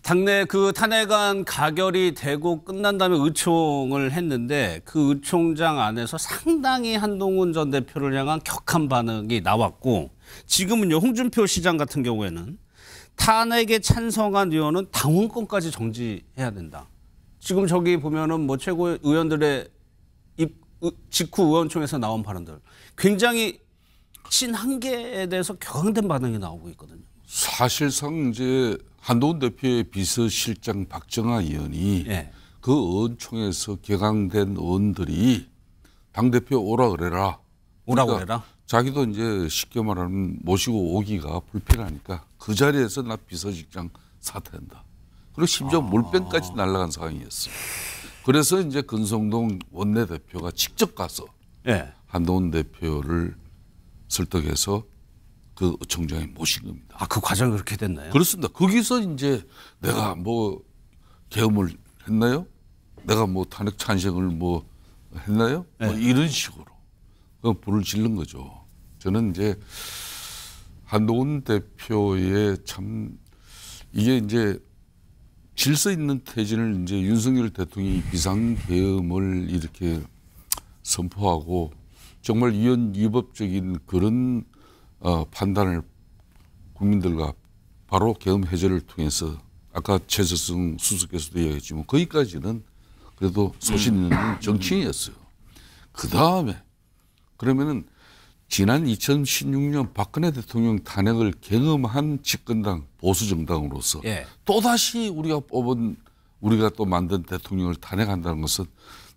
당내 그 탄핵안 가결이 되고 끝난 다음에 의총을 했는데 그 의총장 안에서 상당히 한동훈 전 대표를 향한 격한 반응이 나왔고 지금은요 홍준표 시장 같은 경우에는 탄핵에 찬성한 의원은 당원권까지 정지해야 된다. 지금 저기 보면은 뭐 최고 의원들의 직후 의원총회에서 나온 발언들 굉장히 친한계에 대해서 격앙된 반응이 나오고 있거든요. 사실상 이제 한동훈 대표의 비서실장 박정아 의원이 그 의원총회에서 격앙된 의원들이 당대표 오라 그래라. 오라고 그래라. 자기도 이제 쉽게 말하면 모시고 오기가 불편하니까 그 자리에서 나 비서실장 사퇴한다. 그리고 심지어 물병까지 날아간 상황이었어요. 그래서 이제 권성동 원내대표가 직접 가서 한동훈 대표를 설득해서 그 의총장에 모신 겁니다. 아, 그 과정이 그렇게 됐나요? 그렇습니다. 거기서 이제 내가 뭐 계엄을 했나요? 내가 뭐 탄핵 찬성을 뭐 했나요? 뭐 이런 식으로 불을 지른 거죠. 저는 이제 한동훈 대표의 참 이게 이제 질서 있는 퇴진을 이제 윤석열 대통령이 비상계엄을 이렇게 선포하고 정말 위헌위법적인 그런 판단을 국민들과 바로 계엄 해제를 통해서 아까 최서승 수석께서도 이야기했지만 거기까지는 그래도 소신 있는 정치인이었어요. 그 다음에 그러면은 지난 2016년 박근혜 대통령 탄핵을 경험한 집권당 보수정당으로서 또다시 우리가 뽑은 우리가 또 만든 대통령을 탄핵한다는 것은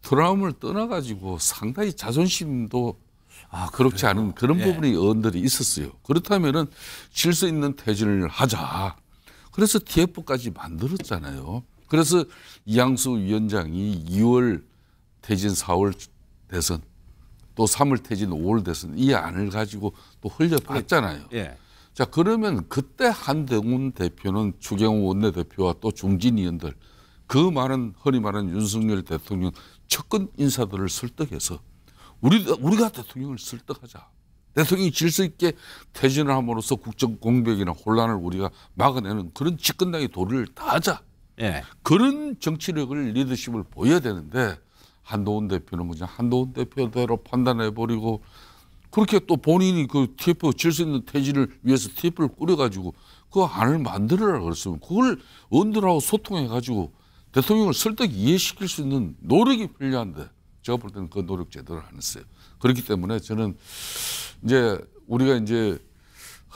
트라우마를 떠나가지고 상당히 자존심도 그렇지 않은 그런 부분이 의원들이 있었어요. 그렇다면은 질서 있는 퇴진을 하자. 그래서 TF까지 만들었잖아요. 그래서 이양수 위원장이 2월 퇴진 4월 대선 또 3월 퇴진 5월 대선 이 안을 가지고 또 흘려봤잖아요. 자, 그러면 그때 한동훈 대표는 추경호 원내대표와 또 중진 의원들 그 많은 흔히 말하는 윤석열 대통령 측근 인사들을 설득해서 우리가 대통령을 설득하자. 대통령이 질서 있게 퇴진을 함으로써 국정 공백이나 혼란을 우리가 막아내는 그런 집권당의 도리를 다하자. 그런 정치력을 리더십을 보여야 되는데 한동훈 대표는 그냥 한동훈 대표대로 판단해버리고 그렇게 또 본인이 그 TF 질서 있는 퇴진을 위해서 TF를 꾸려가지고 그 안을 만들어라 그랬으면 그걸 의원들하고 소통해가지고 대통령을 설득 이해시킬 수 있는 노력이 필요한데 제가 볼 때는 그 노력 제대로 안 했어요. 그렇기 때문에 저는 이제 우리가 이제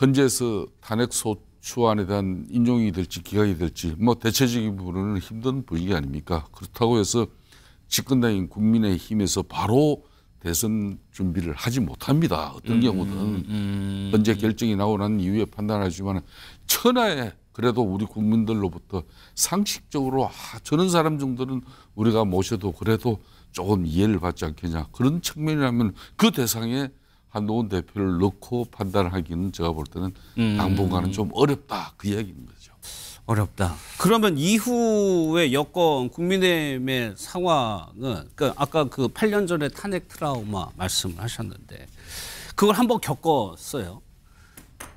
헌재에서 탄핵 소추안에 대한 인용이 될지 기각이 될지 뭐 대체적인 부분은 힘든 분위기 아닙니까? 그렇다고 해서 집권당인 국민의힘에서 바로 대선 준비를 하지 못합니다. 어떤 경우는 현재 결정이 나고 난 이후에 판단하지만 천하에 그래도 우리 국민들로부터 상식적으로 저런 사람 정도는 우리가 모셔도 그래도 조금 이해를 받지 않겠냐. 그런 측면이라면 그 대상에 한동훈 대표를 넣고 판단하기는 제가 볼 때는 당분간은 좀 어렵다. 그 이야기인 거죠. 어렵다. 그러면 이후에 여권 국민의힘의 상황은 아까 그 8년 전에 탄핵 트라우마 말씀을 하셨는데 그걸 한번 겪었어요.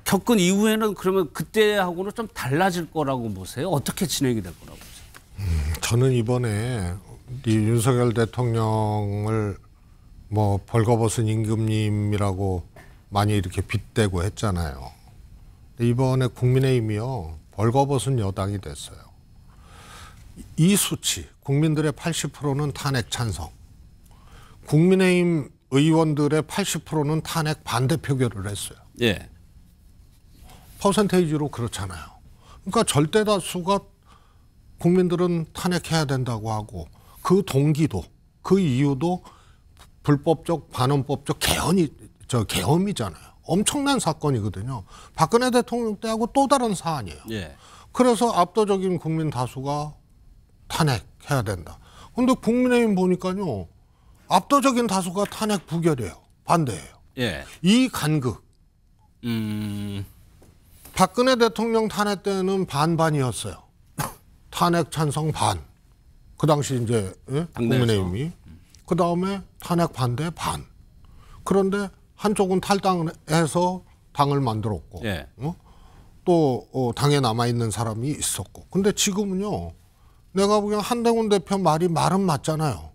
겪은 이후에는 그러면 그때하고는 좀 달라질 거라고 보세요? 어떻게 진행이 될 거라고 보세요? 저는 이번에 이 윤석열 대통령을 뭐 벌거벗은 임금님이라고 많이 이렇게 빗대고 했잖아요. 이번에 국민의힘이요. 벌거벗은 여당이 됐어요. 이 수치, 국민들의 80%는 탄핵 찬성. 국민의힘 의원들의 80%는 탄핵 반대 표결을 했어요. 퍼센테이지로 그렇잖아요. 그러니까 절대 다수가 국민들은 탄핵해야 된다고 하고 그 동기도 그 이유도 불법적 반헌법적 계엄이잖아요. 엄청난 사건이거든요. 박근혜 대통령 때하고 또 다른 사안이에요. 예. 그래서 압도적인 국민 다수가 탄핵해야 된다. 근데 국민의힘 보니까요. 압도적인 다수가 탄핵 부결이에요. 반대예요. 예. 이 간극. 박근혜 대통령 탄핵 때는 반반이었어요. 탄핵 찬성 반. 그 당시 이제 국민의힘이. 그 다음에 탄핵 반대 반. 그런데 한쪽은 탈당해서 당을 만들었고, 예. 또 당에 남아있는 사람이 있었고. 근데 지금은요, 내가 보기엔 한동훈 대표 말은 맞잖아요.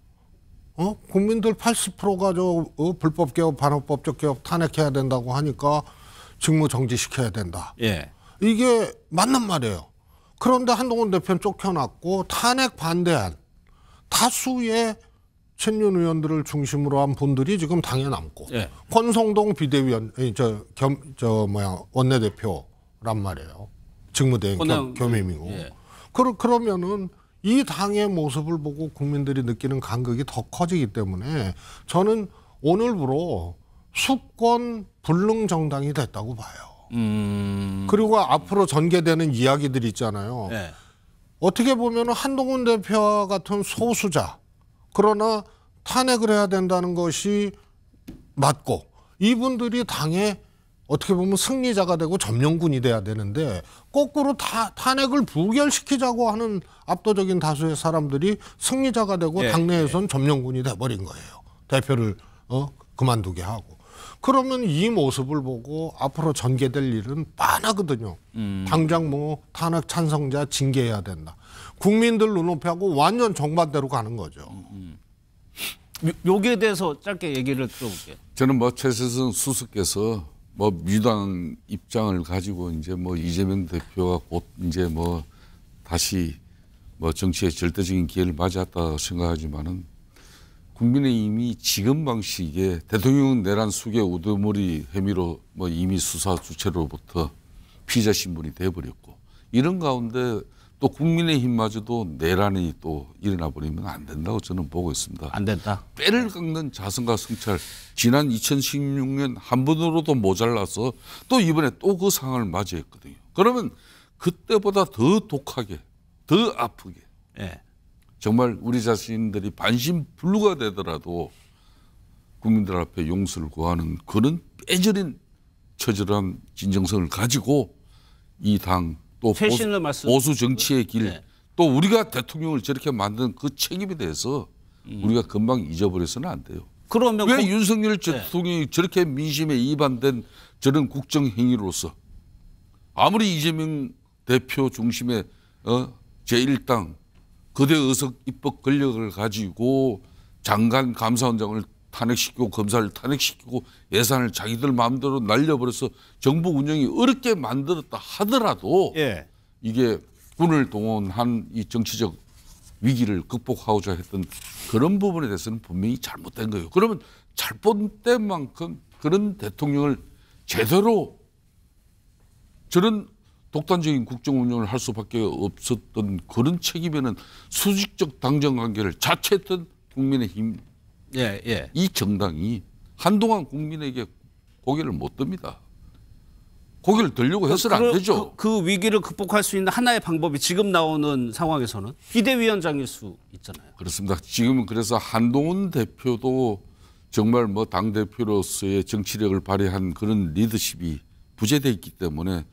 국민들 80%가 불법 개혁, 반헌법적 개혁 탄핵해야 된다고 하니까 직무 정지시켜야 된다. 예. 이게 맞는 말이에요. 그런데 한동훈 대표는 쫓겨났고 탄핵 반대한 다수의 친윤 의원들을 중심으로 한 분들이 지금 당에 남고, 예. 권성동 비대위원, 원내대표란 말이에요. 직무대행 겸임이고. 예. 그러면은 이 당의 모습을 보고 국민들이 느끼는 간극이 더 커지기 때문에 저는 오늘부로 수권 불능 정당이 됐다고 봐요. 그리고 앞으로 전개되는 이야기들이 있잖아요. 예. 어떻게 보면 한동훈 대표와 같은 소수자, 그러나 탄핵을 해야 된다는 것이 맞고, 이분들이 당의 어떻게 보면 승리자가 되고 점령군이 돼야 되는데 거꾸로 탄핵을 부결시키자고 하는 압도적인 다수의 사람들이 승리자가 되고, 당내에선 점령군이 돼버린 거예요. 대표를 그만두게 하고. 그러면 이 모습을 보고 앞으로 전개될 일은 뻔하거든요. 당장 뭐 탄핵 찬성자 징계해야 된다. 국민들 눈높이하고 완전 정반대로 가는 거죠. 여기에 대해서 짧게 얘기를 들어볼게요. 저는 뭐 최세선 수석께서 뭐 민주당 입장을 가지고 이제 뭐 이재명 대표가 곧 이제 뭐 다시 뭐 정치의 절대적인 기회를 맞이했다 생각하지만은 국민의힘이 지금 방식의 대통령 내란 수개 우두머리 혐의로 뭐 이미 수사 주체로부터 피의자 신분이 돼버렸고, 이런 가운데 또 국민의힘마저도 내란이 또 일어나 버리면 안 된다고 저는 보고 있습니다. 안 된다. 뼈를 깎는 자성과 성찰. 지난 2016년 한 번으로도 모자라서 또 이번에 또 그 상황을 맞이했거든요. 그러면 그때보다 더 독하게, 더 아프게, 정말 우리 자신들이 반신불루가 되더라도 국민들 앞에 용서를 구하는 그런 뼈저린 처절한 진정성을 가지고 이 당 또 보수 정치의 길, 또 우리가 대통령을 저렇게 만든 그 책임에 대해서 우리가 금방 잊어버려서는 안 돼요. 그러면 왜 윤석열 대통령이 저렇게 민심에 이반된 저런 국정 행위로서 아무리 이재명 대표 중심의 제1당 거대 의석 입법 권력을 가지고 장관 감사원장을 탄핵시키고 검사를 탄핵시키고 예산을 자기들 마음대로 날려버려서 정부 운영이 어렵게 만들었다 하더라도 이게 군을 동원한 이 정치적 위기를 극복하고자 했던 그런 부분에 대해서는 분명히 잘못된 거예요. 그러면 잘못된 만큼 그런 대통령을 제대로 저런 독단적인 국정 운영을 할 수밖에 없었던 그런 책임에는 수직적 당정 관계를 자처했던 국민의힘 이 정당이 한동안 국민에게 고개를 못 듭니다. 고개를 들려고 해서는 안 되죠. 그 위기를 극복할 수 있는 하나의 방법이 지금 나오는 상황에서는 비대위원장일 수 있잖아요. 그렇습니다. 지금은 그래서 한동훈 대표도 정말 뭐 당대표로서의 정치력을 발휘한 그런 리더십이 부재되어 있기 때문에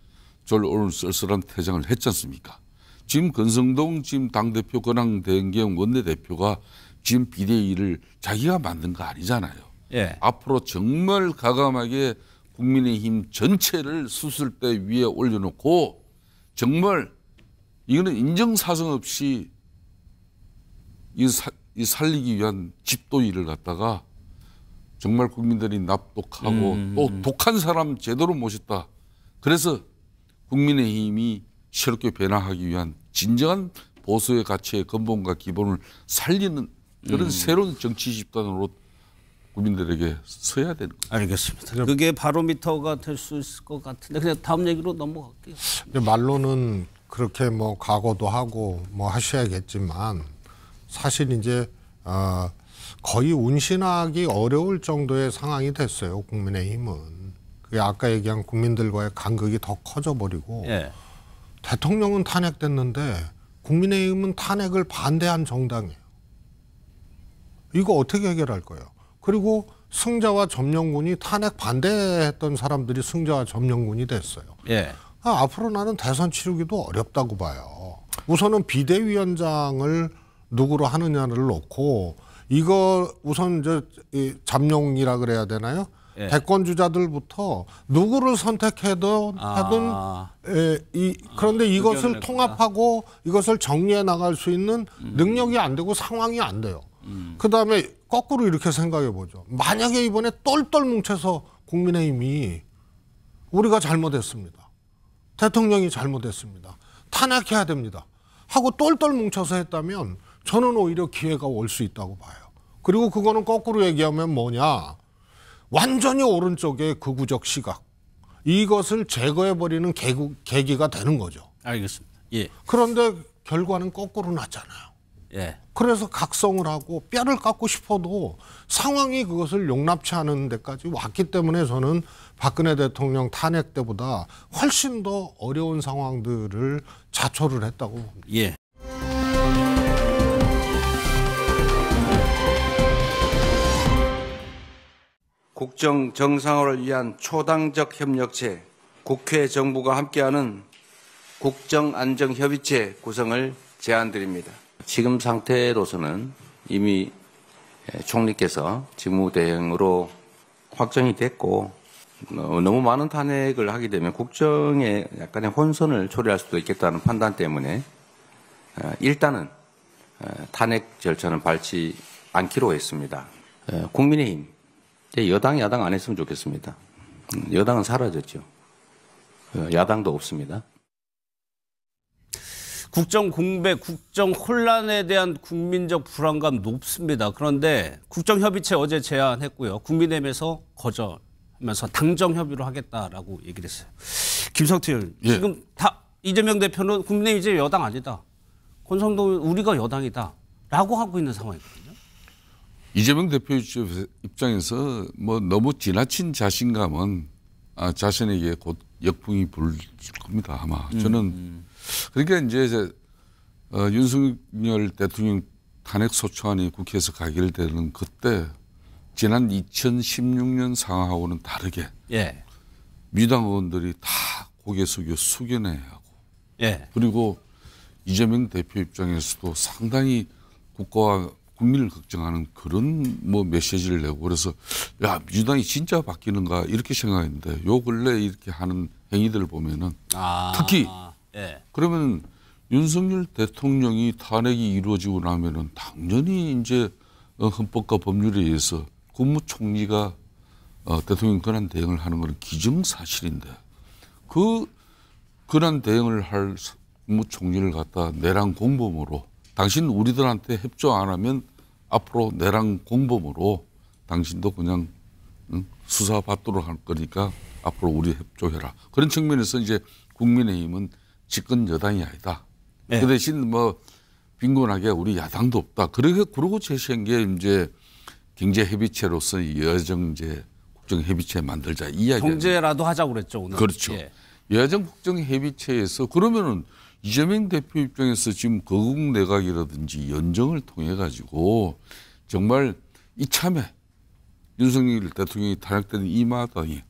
저를 오늘 쓸쓸한 퇴장을 했지 않습니까? 지금 권성동 지금 당대표 권한대행경 원내대표가 지금 비대위를 자기가 만든 거 아니잖아요. 앞으로 정말 과감하게 국민의힘 전체를 수술대 위에 올려놓고 정말 이거는 인정사정 없이 이 살리기 위한 집도일을 갖다가 정말 국민들이 납독하고 또 독한 사람 제대로 모셨다. 그래서 국민의힘이 새롭게 변화하기 위한 진정한 보수의 가치의 근본과 기본을 살리는 그런 새로운 정치 집단으로 국민들에게 서야 되는 거죠. 알겠습니다. 그게 바로미터가 될 수 있을 것 같은데 그냥 다음 얘기로 넘어갈게요. 말로는 그렇게 뭐 각오도 하고 뭐 하셔야겠지만 사실 이제 거의 운신하기 어려울 정도의 상황이 됐어요. 국민의힘은. 그게 아까 얘기한 국민들과의 간극이 더 커져버리고 예. 대통령은 탄핵됐는데 국민의힘은 탄핵을 반대한 정당이에요. 이거 어떻게 해결할 거예요? 그리고 승자와 점령군이 탄핵 반대했던 사람들이 승자와 점령군이 됐어요. 예. 앞으로 나는 대선 치르기도 어렵다고 봐요. 우선은 비대위원장을 누구로 하느냐를 놓고 이거 우선 잠룡이라 그래야 되나요? 예. 대권 주자들부터 누구를 선택해도 하든 그런데 이것을 통합하고 이것을 정리해 나갈 수 있는 능력이 안 되고 상황이 안 돼요. 그다음에 거꾸로 이렇게 생각해 보죠. 만약에 이번에 똘똘 뭉쳐서 국민의힘이 우리가 잘못했습니다. 대통령이 잘못했습니다. 탄핵해야 됩니다. 하고 똘똘 뭉쳐서 했다면 저는 오히려 기회가 올 수 있다고 봐요. 그리고 그거는 거꾸로 얘기하면 뭐냐. 완전히 오른쪽의 극우적 시각. 이것을 제거해버리는 계기가 되는 거죠. 알겠습니다. 예. 그런데 결과는 거꾸로 났잖아요. 예. 그래서 각성을 하고 뼈를 깎고 싶어도 상황이 그것을 용납치 않은 데까지 왔기 때문에 저는 박근혜 대통령 탄핵 때보다 훨씬 더 어려운 상황들을 자초를 했다고 봅니다. 예. 국정 정상화를 위한 초당적 협력체, 국회 정부가 함께하는 국정안정협의체 구성을 제안드립니다. 지금 상태로서는 이미 총리께서 직무대행으로 확정이 됐고 너무 많은 탄핵을 하게 되면 국정에 약간의 혼선을 초래할 수도 있겠다는 판단 때문에 일단은 탄핵 절차는 밟지 않기로 했습니다. 국민의힘, 여당, 야당 안 했으면 좋겠습니다. 여당은 사라졌죠. 야당도 없습니다. 국정 공백, 국정 혼란에 대한 국민적 불안감 높습니다. 그런데 국정협의체 어제 제안했고요. 국민의힘에서 거절하면서 당정협의로 하겠다라고 얘기를 했어요. 김성태 의원, 예. 지금 다 이재명 대표는 국민의힘 이제 여당 아니다. 권성동 우리가 여당이다. 라고 하고 있는 상황이거든요. 이재명 대표 입장에서 뭐 너무 지나친 자신감은 자신에게 곧 역풍이 불 겁니다. 아마 저는 그러니까 이제 윤석열 대통령 탄핵 소추안이 국회에서 가결되는 그때 지난 2016년 상황하고는 다르게 예. 민주당 의원들이 다 고개 숙여 숙연해야 하고 예. 그리고 이재명 대표 입장에서도 상당히 국가와 국민을 걱정하는 그런 뭐 메시지를 내고 그래서 야 민주당이 진짜 바뀌는가 이렇게 생각했는데 요 근래 이렇게 하는 행위들을 보면은 특히 예. 그러면 윤석열 대통령이 탄핵이 이루어지고 나면은 당연히 이제 헌법과 법률에 의해서 국무총리가 대통령 권한 대행을 하는 것은 기정사실인데 그 권한 대행을 할 국무총리를 갖다 내란 공범으로 당신 우리들한테 협조 안 하면 앞으로 내란 공범으로 당신도 그냥 수사 받도록 할 거니까 앞으로 우리 협조해라. 그런 측면에서 이제 국민의힘은 집권 여당이 아니다. 네. 그 대신 뭐 빈곤하게 우리 야당도 없다. 그러고 제시한 게 이제 경제협의체로서 여정제 국정협의체 만들자 이 이야기. 경제라도 하자고 그랬죠 오늘. 그렇죠. 예. 여정 국정협의체에서 그러면은 이재명 대표 입장에서 지금 거국 내각이라든지 연정을 통해 가지고 정말 이참에 윤석열 대통령이 탄핵된 이 마당이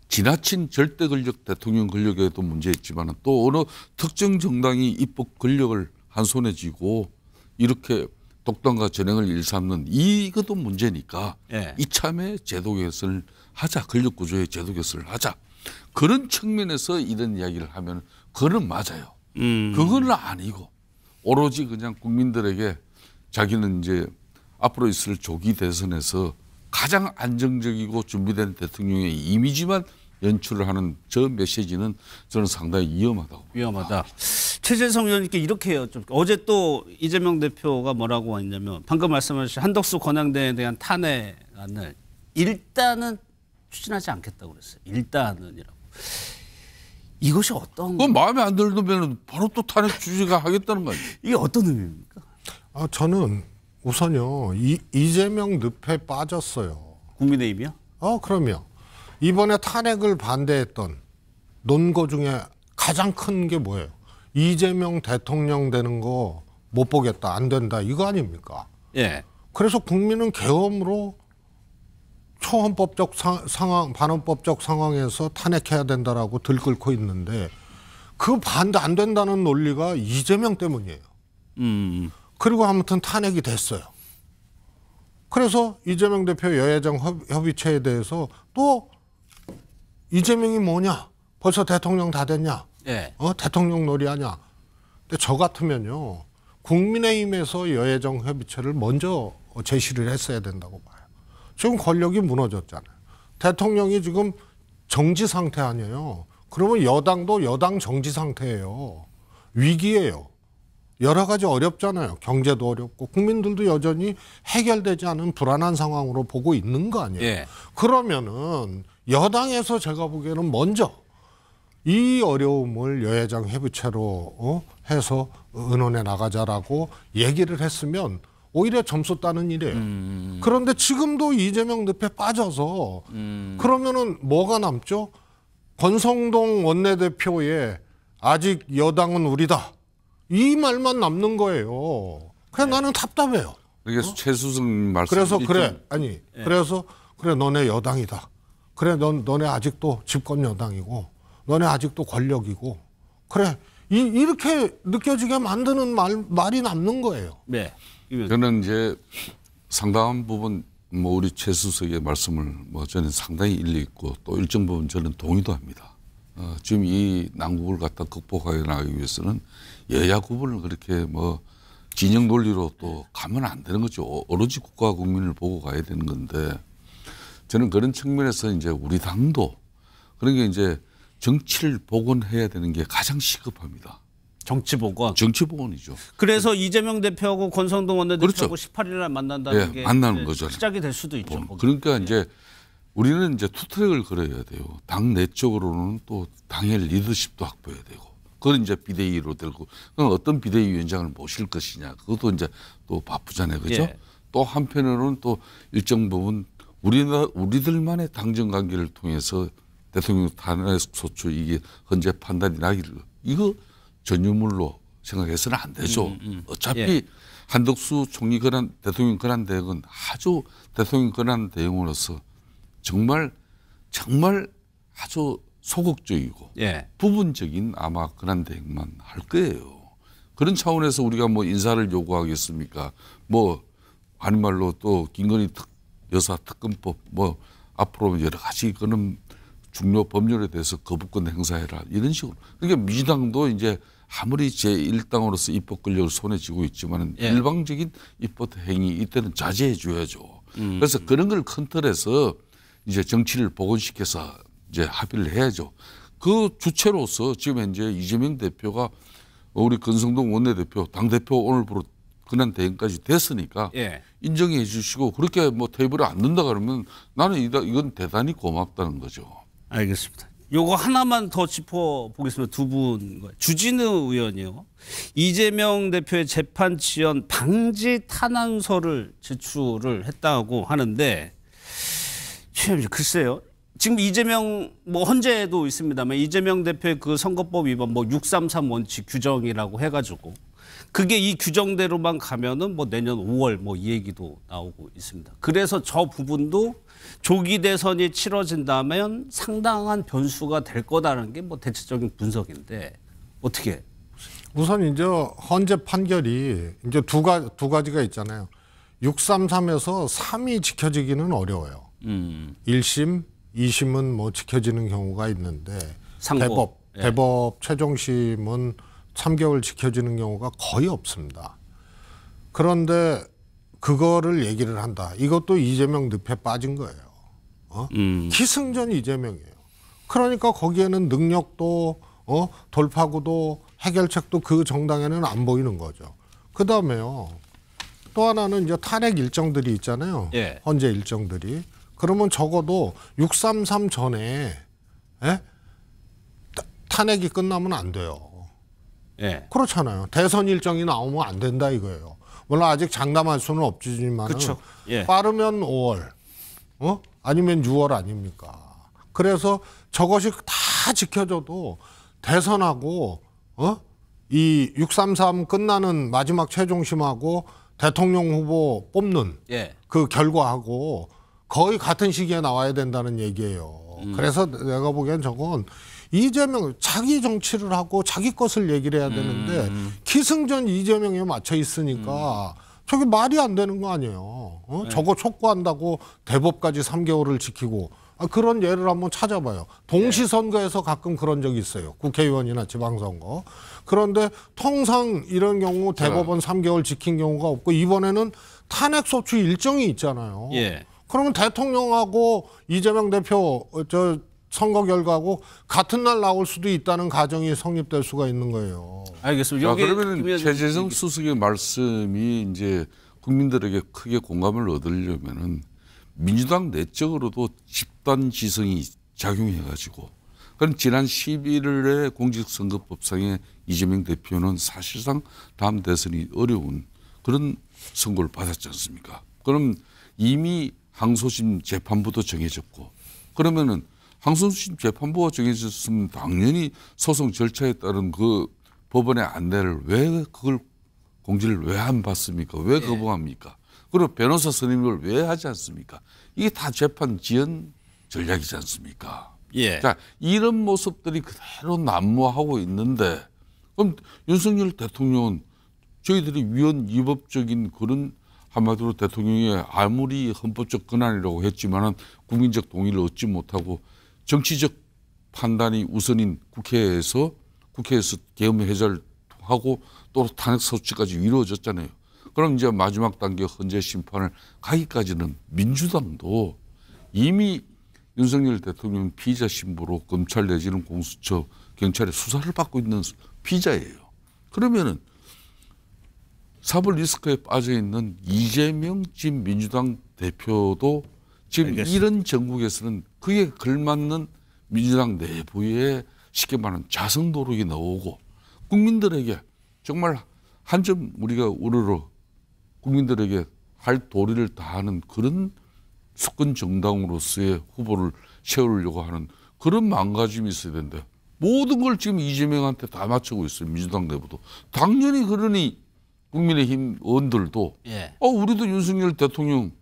지나친 절대 권력 대통령 권력에도 문제 있지만 또 어느 특정 정당이 입법 권력을 한 손에 쥐고 이렇게 독단과 전횡을 일삼는 이것도 문제니까 예. 이참에 제도 개선을 하자. 권력 구조의 제도 개선을 하자. 그런 측면에서 이런 이야기를 하면 그거는 맞아요. 그건 아니고 오로지 그냥 국민들에게 자기는 이제 앞으로 있을 조기 대선에서 가장 안정적이고 준비된 대통령의 이미지만 연출을 하는 저 메시지는 저는 상당히 위험하다고. 위험하다. 최재성 의원님께 이렇게 여쭤볼게요. 어제 또 이재명 대표가 뭐라고 했냐면 방금 말씀하신 한덕수 권한대행에 대한 탄핵안을 일단은 추진하지 않겠다고 그랬어요. 일단은이라고. 이것이 어떤? 그건 마음에 안 들면 바로 또 탄핵 추진을 하겠다는 거 아니에요? 이게 어떤 의미입니까? 저는 우선요. 이재명 늪에 빠졌어요. 국민의힘이요? 그럼요. 이번에 탄핵을 반대했던 논거 중에 가장 큰 게 뭐예요? 이재명 대통령 되는 거 못 보겠다, 안 된다, 이거 아닙니까? 예. 그래서 국민은 계엄으로 초헌법적 상황, 반헌법적 상황에서 탄핵해야 된다라고 들끓고 있는데 그 반대 안 된다는 논리가 이재명 때문이에요. 그리고 아무튼 탄핵이 됐어요. 그래서 이재명 대표 여야정 협의체에 대해서 또 이재명이 뭐냐? 벌써 대통령 다 됐냐? 예. 대통령 놀이하냐? 근데 저 같으면요. 국민의힘에서 여야정 협의체를 먼저 제시를 했어야 된다고 봐요. 지금 권력이 무너졌잖아요. 대통령이 지금 정지 상태 아니에요. 그러면 여당도 여당 정지 상태예요. 위기예요. 여러 가지 어렵잖아요. 경제도 어렵고 국민들도 여전히 해결되지 않은 불안한 상황으로 보고 있는 거 아니에요. 예. 그러면은 여당에서 제가 보기에는 먼저 이 어려움을 여야정 협의체로 해서 의논해 나가자라고 얘기를 했으면 오히려 점수 따는 일이에요. 그런데 지금도 이재명 늪에 빠져서 그러면은 뭐가 남죠? 권성동 원내대표의 아직 여당은 우리다. 이 말만 남는 거예요. 그냥 나는 답답해요. 그게 최수승 말씀. 그래서 그래. 아니. 그래서 그래 너네 여당이다. 그래 너네 아직도 집권 여당이고 너네 아직도 권력이고 그래 이렇게 느껴지게 만드는 말이 남는 거예요. 네. 저는 이제 상당한 부분 뭐 우리 최수석의 말씀을 뭐 저는 상당히 일리 있고 또 일정 부분 저는 동의도 합니다. 지금 이 난국을 갖다 극복하게 나가기 위해서는 여야 구분을 그렇게 뭐 진영 논리로 또 가면 안 되는 거죠. 오로지 국가 국민을 보고 가야 되는 건데 저는 그런 측면에서 이제 우리 당도 그러니까 이제 정치를 복원해야 되는 게 가장 시급합니다. 정치 복원. 정치 복원이죠. 그래서 이재명 대표하고 권성동 원내대표하고 그렇죠. 18일 날 만난다는 게 만나는 거잖아요. 시작이 될 수도 있죠. 그러니까 이제 우리는 이제 투트랙을 걸어야 돼요. 당 내적으로는 또 당의 리더십도 확보해야 되고, 그건 이제 비대위로 되고, 그럼 어떤 비대위원장을 모실 것이냐, 그것도 이제 또 바쁘잖아요, 그죠? 예. 또 한편으로는 또 일정 부분 우리들만의 당정 관계를 통해서 대통령 탄핵 소추 이게 현재 판단이 나기를 이거 전유물로 생각해서는 안 되죠. 어차피 예. 한덕수 총리 권한 대통령 권한 대행은 아주 대통령 권한 대행으로서 정말 아주 소극적이고 예. 부분적인 아마 권한 대행만 할 거예요. 그런 차원에서 우리가 뭐 인사를 요구하겠습니까? 뭐 아닌 말로 또 김건희 여사 특검법 뭐 앞으로 여러 가지 그런 중요 법률에 대해서 거부권 행사해라 이런 식으로. 그러니까 민주당도 이제 아무리 제1당으로서 입법 권력을 손에 쥐고 있지만 예. 일방적인 입법 행위 이때는 자제해 줘야죠. 그래서 그런 걸 큰 틀에서 이제 정치를 복원시켜서 이제 합의를 해야죠. 그 주체로서 지금 현재 이재명 대표가 우리 권성동 원내대표 당대표 오늘부로 권한 대행까지 됐으니까 예. 인정해 주시고 그렇게 뭐 테이블에 앉는다 그러면 나는 이건 대단히 고맙다는 거죠. 알겠습니다. 요거 하나만 더 짚어보겠습니다. 두 분. 주진우 의원이요. 이재명 대표의 재판 지연 방지 탄원서를 제출을 했다고 하는데 글쎄요. 지금 이재명 뭐 헌재도 있습니다만 이재명 대표의 그 선거법 위반 뭐 633 원칙 규정이라고 해가지고 그게 이 규정대로만 가면은 뭐 내년 5월 뭐 이 얘기도 나오고 있습니다. 그래서 저 부분도 조기 대선이 치러진다면 상당한 변수가 될 거다라는 게 뭐 대체적인 분석인데 어떻게? 우선 이제 헌재 판결이 이제 두 가지가 있잖아요. 633에서 3이 지켜지기는 어려워요. 1심, 2심은 뭐 지켜지는 경우가 있는데 대법 최종심은 3개월 지켜지는 경우가 거의 없습니다. 그런데 그거를 얘기를 한다. 이것도 이재명 늪에 빠진 거예요. 기승전 이재명이에요. 그러니까 거기에는 능력도 돌파구도 해결책도 그 정당에는 안 보이는 거죠. 그다음에요. 또 하나는 이제 탄핵 일정들이 있잖아요. 예. 헌재 일정들이. 그러면 적어도 633 전에 탄핵이 끝나면 안 돼요. 예. 그렇잖아요. 대선 일정이 나오면 안 된다 이거예요. 물론 아직 장담할 수는 없지만 예. 빠르면 5월, 아니면 6월 아닙니까? 그래서 저것이 다 지켜져도 대선하고 이 633 끝나는 마지막 최종심하고 대통령 후보 뽑는 예. 그 결과하고 거의 같은 시기에 나와야 된다는 얘기예요. 그래서 내가 보기엔 저건 이재명 자기 정치를 하고 자기 것을 얘기를 해야 되는데 기승전 이재명에 맞춰 있으니까 저게 말이 안 되는 거 아니에요. 저거 촉구한다고 대법까지 3개월을 지키고 그런 예를 한번 찾아봐요. 동시선거에서 가끔 그런 적이 있어요. 국회의원이나 지방선거. 그런데 통상 이런 경우 대법원 3개월 지킨 경우가 없고 이번에는 탄핵소추 일정이 있잖아요. 예. 그러면 대통령하고 이재명 대표 선거 결과하고 같은 날 나올 수도 있다는 가정이 성립될 수가 있는 거예요. 알겠습니다. 그러면 최재성 수석의 말씀이 이제 국민들에게 크게 공감을 얻으려면은 민주당 내적으로도 집단 지성이 작용해가지고 그럼 지난 11일에 공직선거법상에 이재명 대표는 사실상 다음 대선이 어려운 그런 선고를 받았지 않습니까? 그럼 이미 항소심 재판부도 정해졌고 그러면은 항소심 재판부가 정해졌으면 당연히 소송 절차에 따른 그 법원의 안내를 왜 그걸 공지를 왜 안 받습니까? 왜 거부합니까? 그리고 변호사 선임을 왜 하지 않습니까? 이게 다 재판 지연 전략이지 않습니까? 예. 자, 이런 모습들이 그대로 난무하고 있는데 그럼 윤석열 대통령은 저희들이 위헌 위법적인 그런 한마디로 대통령이 아무리 헌법적 권한이라고 했지만은 국민적 동의를 얻지 못하고 정치적 판단이 우선인 국회에서 계엄 해제를 하고 또 탄핵 소추까지 이루어졌잖아요. 그럼 이제 마지막 단계 헌재 심판을 가기까지는 민주당도 이미 윤석열 대통령 피의자 신부로 검찰 내지는 공수처, 경찰의 수사를 받고 있는 피의자예요. 그러면은 사법 리스크에 빠져 있는 이재명 진 민주당 대표도 지금 알겠습니다. 이런 정국에서는 그에 걸맞는 민주당 내부에 쉽게 말하는 자성 도력이 나오고 국민들에게 정말 한 점 우리가 우러러 국민들에게 할 도리를 다하는 그런 수권 정당으로서의 후보를 세우려고 하는 그런 마음가짐이 있어야 되는데 모든 걸 지금 이재명한테 다 맞추고 있어요. 민주당 내부도. 당연히 그러니 국민의힘 의원들도 우리도 윤석열 대통령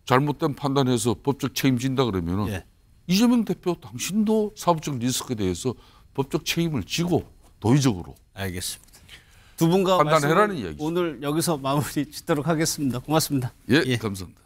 잘못된 판단해서 법적 책임진다 그러면은 이재명 대표 당신도 사법적 리스크에 대해서 법적 책임을 지고 도의적으로. 알겠습니다. 두 분과 판단해라는 이야기죠. 오늘 여기서 마무리 짓도록 하겠습니다. 고맙습니다. 예. 감사합니다.